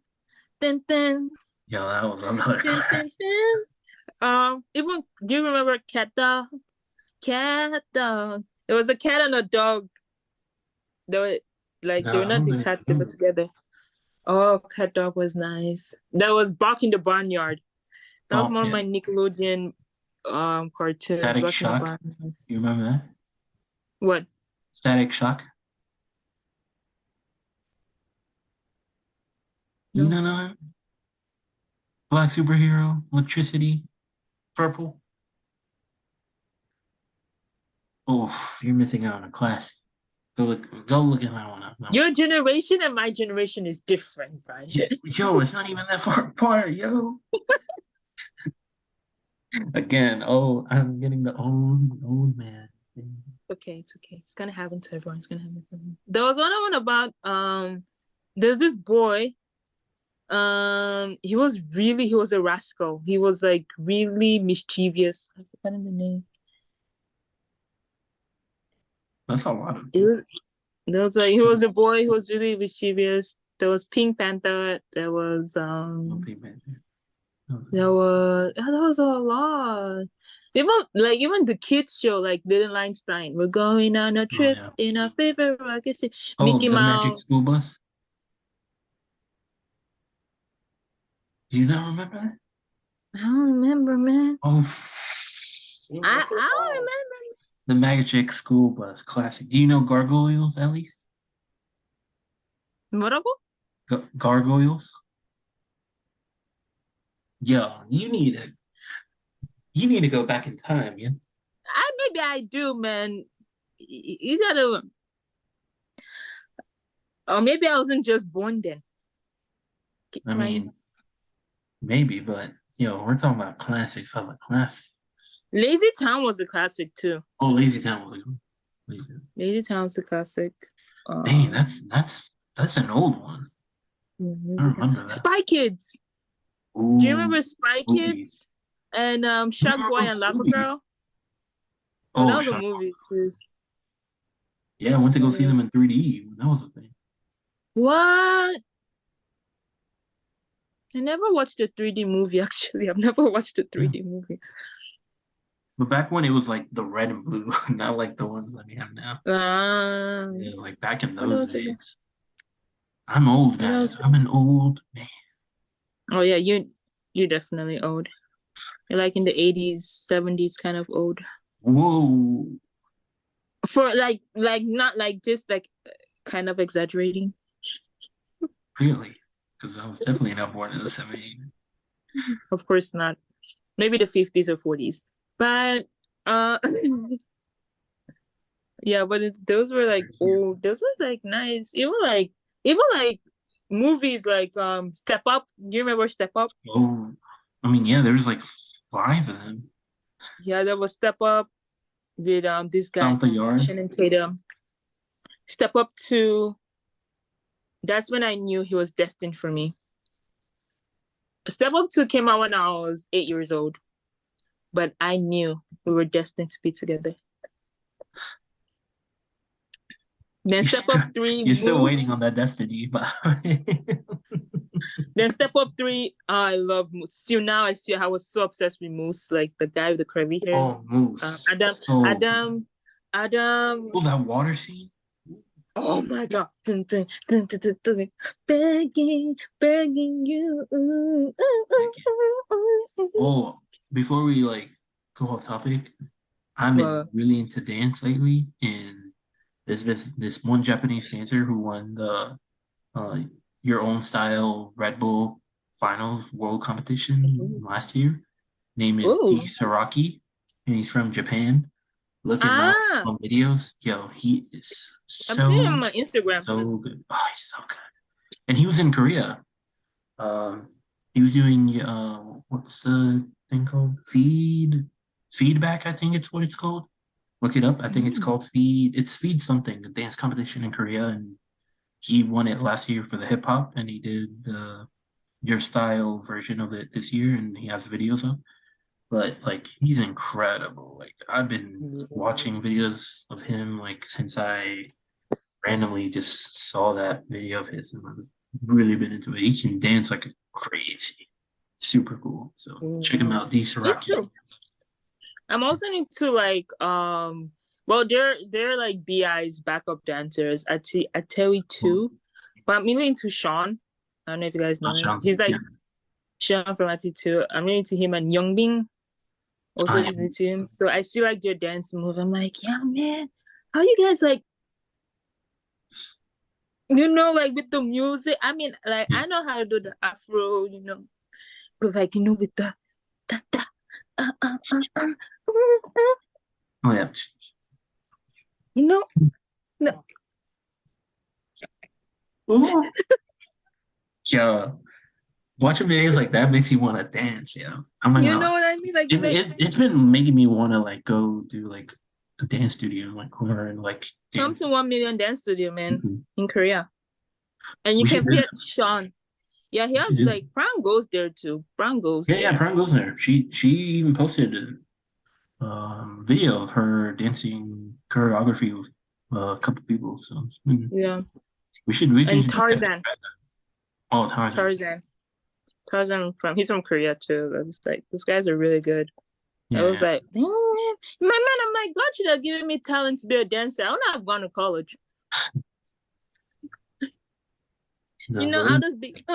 dun, dun, Yeah, that was another dun, dun, class. dun. Even do you remember Cat Dog? Cat Dog. There was a cat and a dog. They were they No, were I not don't think detached, they were together. Oh, Cat Dog was nice. That was Bark in the Barnyard. That was Oh one of yeah, my Nickelodeon cartoons, Static Bark in the Shock. Barnyard. You remember that? What? Static Shock. You No. know, black superhero, electricity, purple. Oh, you're missing out on a classic. Go look at that one up. No. Your generation and my generation is different, right? Yeah, yo, it's not even that far apart, yo. Again, oh, I'm getting the old man. Okay, it's okay. It's gonna happen to everyone. It's gonna happen to everyone. There was one about there's this boy. He was a rascal. He was like really mischievous. I forgot the name. That's a lot of It was, there was like he was a shows. boy who was really mischievous. There was Pink Panther. There was No payment. there was a lot. Even the kids show like Little Einstein. We're going on a Oh trip yeah. in our favorite rocket ship. Oh, Mickey the Magic Mouse. School Bus. Do you not remember that? I don't remember, man. Oh, I don't remember. the Magic School Bus classic. Do you know Gargoyles at least? Memorable? Gargoyles? Yo, you need to go back in time, yeah. Maybe I do, man. You gotta, or maybe I wasn't just born then. I Am I? mean, maybe, but we're talking about classics of a classic. Lazy Town was a classic too. Oh, Lazy Town was a good one. Lazy Town's a classic. Dang, Um, that's an old one. I Lazy Town. remember that. Spy Kids. Do you Ooh, remember Spy movie. Kids? And You Shark Boy remember and Lava movie? Girl? Oh, that Oh, was a Sean. movie too. Yeah, I went to go see Yeah. them in 3D when that was a thing. What? I never watched a 3D movie actually. I've never watched a Yeah. 3D movie. But back when it was like the red and blue, not like the ones that we have now. Um, Yeah, like back in what those else? days. I'm old, What guys. else? I'm an old man. Oh yeah, you're definitely old. You're like in the 80s, 70s kind of old. Whoa, For not like just like kind of exaggerating. really? Because I was definitely not born in the 70s. Of course not. Maybe the 50s or 40s. But uh yeah, but those were like old. Those were like nice. Even like movies like Step Up. Do you remember Step Up? Oh, I mean, yeah, there's like five of them. Yeah, there was Step Up with this guy, Stomp the Yard. Shannon Tatum. Step Up 2. That's when I knew he was destined for me. Step Up 2 came out when I was 8 years old. but I knew we were destined to be together. Then You're step still, up three, you're still waiting Moose. on that destiny, but Then step up three, I love Moose. Till now, I was so obsessed with Moose, like the guy with the curly hair. oh, Moose, Adam, so good. Adam, Adam. Oh, that water scene. Oh my God. Dun, dun, dun, dun, dun, dun. Begging, begging you. Oh, before we like go off topic, I've been Well, really into dance lately, and there's this one Japanese dancer who won the uh, Your Own Style Red Bull Finals World Competition last year. Name is D ooh. Saraki, and he's from Japan. Look him up Ah, on videos. Yo, he is I'm seeing him on so my Instagram. so good. Oh, he's so good. And he was in Korea. Um, he was doing what's the thing called? Feedback, I think it's what it's called. Look it up. I think it's Mm. called Feed. It's Feed something, a dance competition in Korea, and he won it last year for the hip hop, and he did the Your Style version of it this year, and he has videos up. But like, he's incredible. Like, I've been watching videos of him like since I randomly just saw that video of his, and I've really been into it. He can dance like crazy, super cool. So check him out, D Me Saraki. too. I'm also into like well they're like BI's backup dancers at Atewi too. But I'm really into Sean. I don't know if you guys know Not him. Sean. He's like Yeah, Sean from Ati too. I'm really into him and Youngbing also I is am. into him. So I see like their dance move. I'm like, yeah man, how you guys like like with the music? I mean, like Yeah. I know how to do the afro, but like with the da, da, uh, uh, uh, uh, Oh yeah. you know, no, Ooh. Yeah. Watching videos like that makes you want to dance. Yeah, I'm not you gonna lie. know what I mean? Like It, it's like it it's been making me want to like go do like a dance studio and like learn like come dance. to 1 million dance studio, man, Mhm. in Korea. And you We can should do fit that. Sean. Yeah, he We should has do that. like Brown goes there too. Brown goes Yeah, yeah. there. Pram goes there. She even posted a video of her dancing choreography with a couple people. So Yeah. we And should definitely Tarzan. try that. All the time. Tarzan. Tarzan he's from Korea too. I was like, these guys are really good. I Yeah, was yeah. like, damn, my man, I'm like, God should have given me talent to be a dancer. I would not have gone to college. No, I'll just be get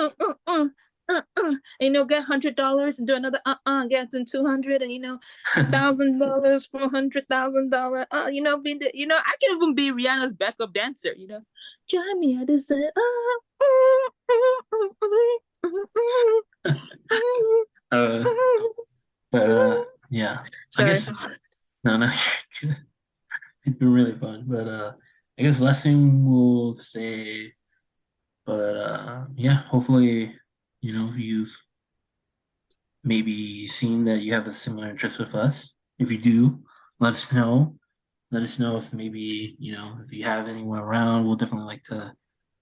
$100 and do another get some 200 and $1,000, $400,000. I can even be Rihanna's backup dancer. Join me at the sun. uh, but yeah. I Sorry. guess no, no. It's been really fun, but I guess last thing we'll say, but yeah, hopefully, if you've maybe seen that you have a similar interest with us. If you do, let us know. Let us know if maybe, if you have anyone around, we'll definitely like to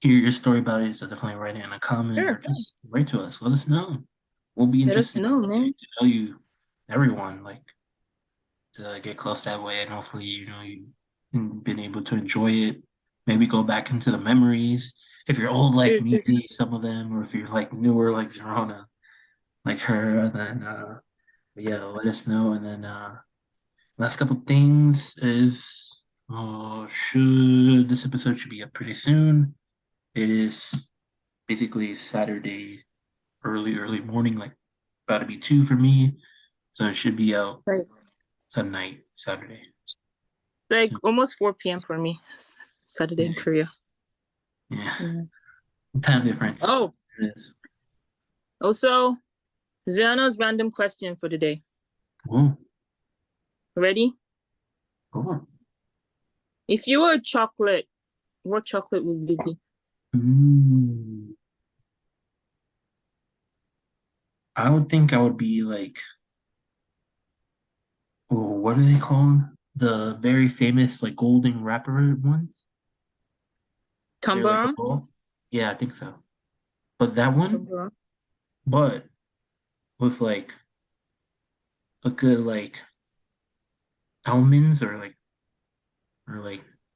hear your story about it. So definitely write it in a comment or Sure. just write to us. Let us know. We'll be Let us interested know, in man. getting to know you, everyone, like to get close that way. And hopefully, you've been able to enjoy it. Maybe go back into the memories. If you're old like me, some of them, or if you're like newer like Zerona, like her, then yeah, let us know. And then last couple things is should this episode should be up pretty soon. It is basically Saturday, early morning, like about to be 2 for me. So it should be out Like tonight, Saturday. like So almost 4 p.m. for me. Saturday in yeah, Korea. yeah. Yeah. Time difference. Oh, It is. also, Ziana's random question for the day. Cool. Ready? Cool. If you were a chocolate, what chocolate would you be? Mm, I would think I would be like, oh, what are they called? The very famous like golden wrapper ones. They're like a Tumblr? ball. Yeah, I think so. But that one, Tumblr. but with like a good like almonds or like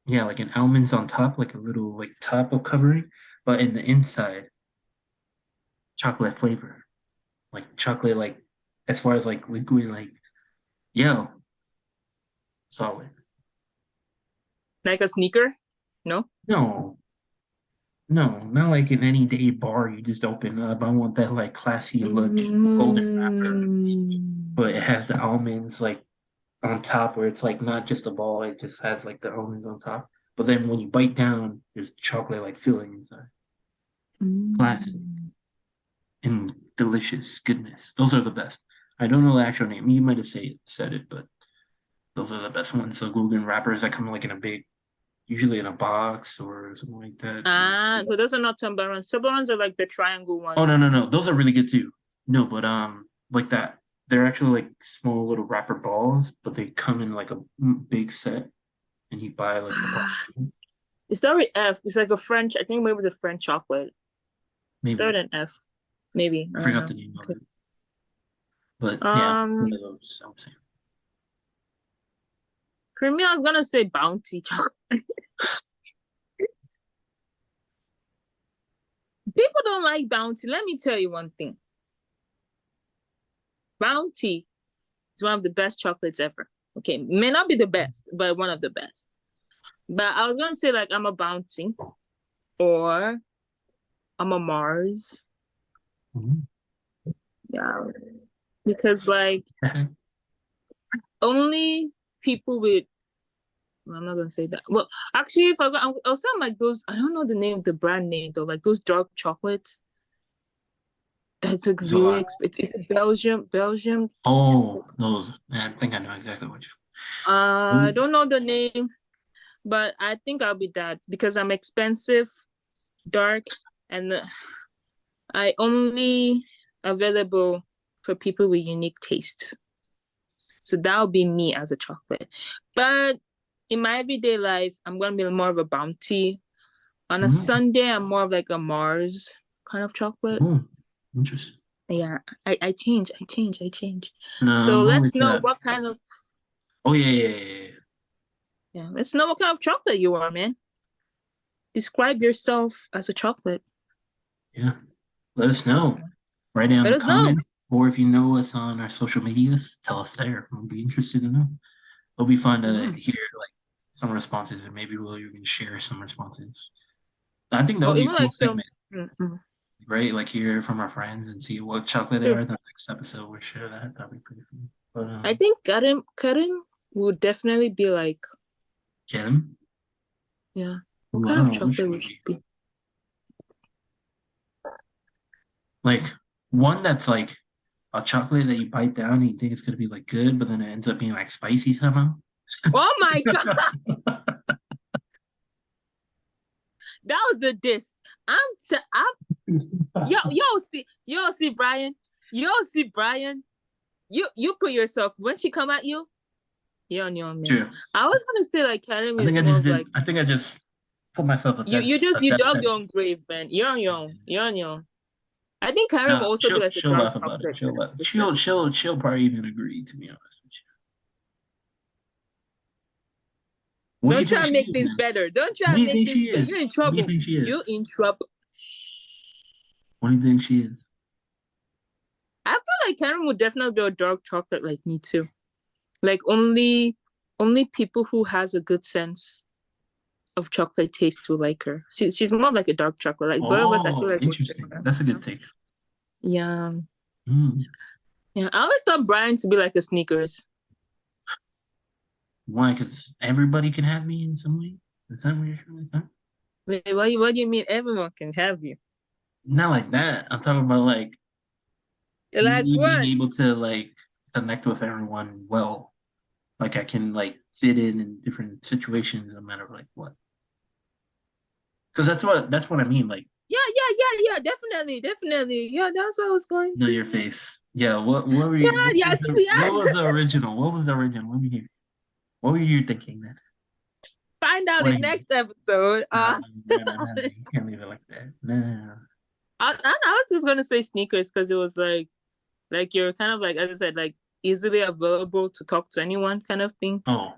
yeah, like an almonds on top, like a little like top of covering, but in the inside, chocolate flavor. Like chocolate like as far as like liquid like yeah, solid. Like a sneaker? No? No, no, not like in any day bar you just open up. I want that like classy look, golden wrapper, Mm. but it has the almonds like on top where it's like not just a ball, it just has like the almonds on top. But then when you bite down, there's chocolate like filling inside. Classic Mm. and delicious goodness. Those are the best. I don't know the actual name. You might have said it, but those are the best ones. So Guggen wrappers that come like in a big, usually in a box or something like that. Ah, so those are not Toblerones. Toblerones are like the triangle Oh no ones. no no, those are really good too. No, but like that. They're actually like small little wrapper balls, but they come in like a big set, and you buy like the box. It starts with F. It's like a French, I think maybe the French chocolate. Start Maybe an F. Maybe. I I don't forgot know. the name of Okay. it, but yeah, one Um, of those. I'm saying. for me, I was gonna say Bounty chocolate. People don't like Bounty. Let me tell you one thing. Bounty is one of the best chocolates ever. Okay, may not be the best, but one of the best. But I was gonna say like I'm a Bounty or I'm a Mars. Mhm. Yeah, because like only people with well, I'm not gonna say that. Well, actually, if I go, I'll say like those. I don't know the name of the brand name though. Like those dark chocolates. That's like There's a really lot. expensive. It's a Belgium Oh, chocolate. those. I think I know exactly what I you. don't know the name, but I think I'll be that because I'm expensive, dark, and I only available for people with unique tastes. So that'll be me as a chocolate. But in my everyday life, I'm gonna be more of a Bounty. On a Mhm. Sunday, I'm more of like a Mars kind of chocolate. Oh, interesting. Yeah, I change, I change, I change. No, So I'm let's always know that. what kind of Oh yeah. yeah, let's know what kind of chocolate you are, man. Describe yourself as a chocolate. Yeah. Let us know. Write down in Let the us know. comments, or if you know us on our social medias, tell us there. We'll be interested to know. It'll be fun to Mm. hear like some responses, and maybe we'll even share some responses. I think that Or would be a even cool like some segment, mm-mm. right? Like hear from our friends and see what chocolate they Sure. are. The next episode we'll share that. That'd be pretty fun. But I think Karim would definitely be like, Jen, yeah, what ooh, I kind don't of know which chocolate would would he be be? like one that's like a chocolate that you bite down and you think it's gonna be like good, but then it ends up being like spicy somehow. Oh my God, that was the diss. I'm yo see Brian, see Brian. You put yourself when she come at you, you're on your own, man. True. I was gonna say like Karim is more of like I think I just put myself a you death dug your own sentence. grave, man. You're on your own. You're on your own. I think Karim will No, also be like a she'll dark laugh about it. chocolate She'll kind laugh. of person. She'll probably even agree. To be honest with you, what do you Don't think try and she make is, things man? better. Don't try What do and you make think things she better. You're is? in What do you trouble. think she is? You're in trouble. What do you think she is? I feel like Karen would definitely be a dark chocolate like me too. Like only people who has a good sense of chocolate taste will like her. She's more like a dark chocolate. Like both of us, I feel Oh, like we're interesting. similar. That's a good take. Yeah. Mm. Yeah. I always thought Brian to be like a Sneakers. Why? Because everybody can have me in some way. Is that what you're trying to say? Wait, what do you mean everyone can have you? Not like that. I'm talking about like Like me being what? able to like connect with everyone well. Like I can like fit in different situations no matter like what. Because that's what I mean. Like Yeah. Definitely, definitely. Yeah, that's what I was going. know your face. Yeah. What were Yeah, you? yes, What yes. was the original? What was the original? Let me hear. What were you thinking then? Find I out want in to hear. next episode. No. You can't leave it like that. No. I was just gonna say Sneakers because it was like you're kind of like as I said, like easily available to talk to anyone kind of thing. Oh,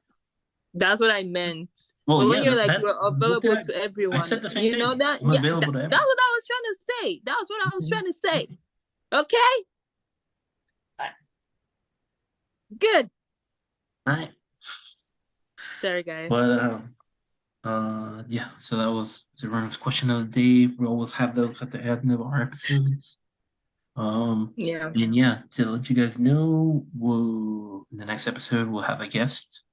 That's what I meant. well, But when yeah, you're like that you're what did available to I everyone, said the same you know thing. that, I'm yeah, available to that's everyone. what I was trying to say. That's what I was Mhm. trying to say. Okay, good. Right. Sorry, guys. But yeah, so that was Zerona's question of the day. We always have those at the end of our episodes. Um, Yeah. and yeah, to let you guys know, in the next episode we'll have a guest.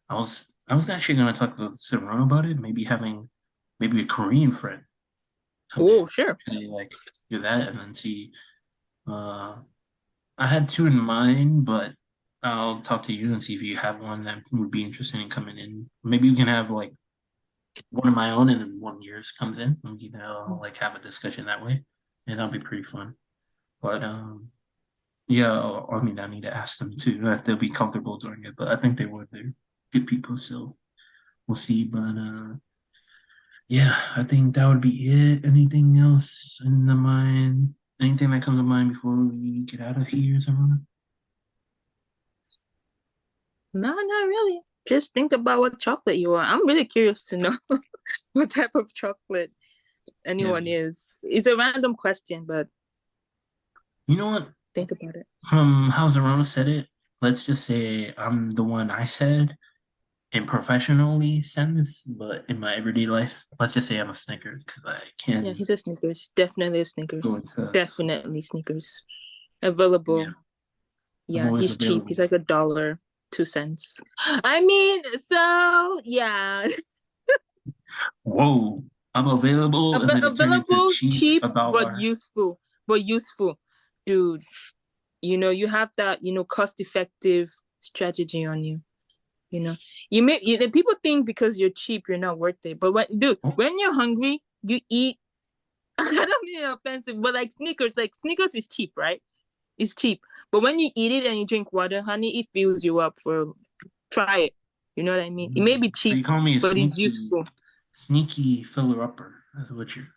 I was actually gonna talk to Zerona about it, maybe having maybe a Korean friend come in, Oh, sure. and like do that, and then see. Uh, I had two in mind, but I'll talk to you and see if you have one that would be interested in coming in. Maybe we can have like one of my own, and then one yours comes in, and like have a discussion that way, and that'll be pretty fun. But yeah, I mean, I need to ask them too if they'll be comfortable doing it, but I think they would. They're good people, so we'll see. But yeah, I think that would be it. Anything else in the mind? Anything that comes to mind before we get out of here, someone? No, not really. Just think about what chocolate you want. I'm really curious to know what type of chocolate Yeah, anyone is. It's a random question, but you know what? think about it. From how Zerona said it, let's just say I'm the one I said and professionally send this, but in my everyday life, let's just say I'm a Snickers because I Yeah, can he's a Snickers. Definitely a go Snickers. into Definitely Snickers. yeah. Available. I'm Yeah, always he's cheap. He's available. like $1, 2 cents. I mean, so yeah. Whoa, I'm available, and then it turned into Available, cheap cheap, a but dollar. useful. But useful. Dude, you have that, cost effective strategy on you. You know, the people think because you're cheap, you're not worth it. But Oh, when you're hungry, you eat. I don't mean it offensive, but like Snickers is cheap, right? It's cheap. But when you eat it and you drink water, honey, it fills you up for try it. You know what I mean? It may be so cheap, you call me a but it's sneaky, useful. sneaky filler upper? That's what you're.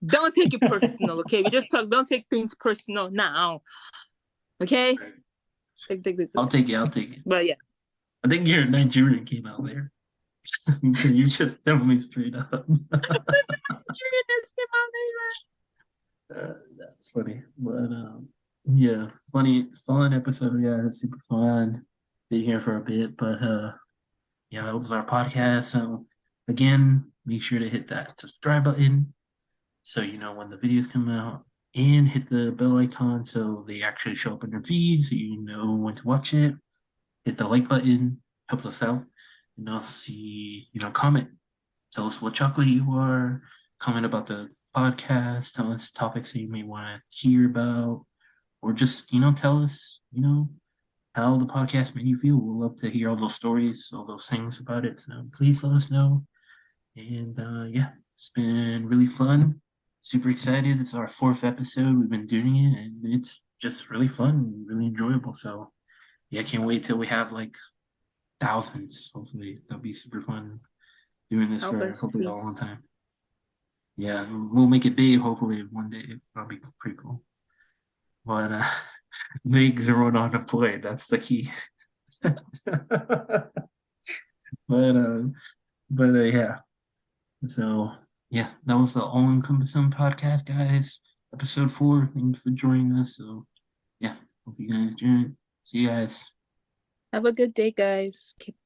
Don't take it personal, okay? We just talk. Don't take things personal now, okay? Take. I'll take it. I'll take it. But yeah, I think you're a Nigerian came out there. You just tell me straight up. That's funny, but yeah, funny, fun episode. Yeah, it's super fun. Been here for a bit, but yeah, that was our podcast. So again, make sure to hit that subscribe button so you know when the videos come out, and hit the bell icon so they actually show up in your feed so you know when to watch it. Hit the like button, helps us out, and I'll see comment. Tell us what chocolate you are. Comment about the podcast. Tell us topics that you may want to hear about, or just tell us how the podcast made you feel. We'll love to hear all those stories, all those things about it. So please let us know. And yeah, it's been really fun. Super excited. It's our fourth episode. We've been doing it, and it's just really fun, really enjoyable. So yeah, I can't wait till we have like thousands. Hopefully, that'll be super fun doing this help for us, hopefully a long please. time. Yeah, we'll make it big. Hopefully, one day that'll be pretty cool. But big zero on a play. That's the key. but uh, but yeah. So yeah, that was the All Encompassing podcast, guys. Episode 4. Thanks for joining us. So yeah, hope you guys enjoy it. See you guys. Have a good day, guys. Keep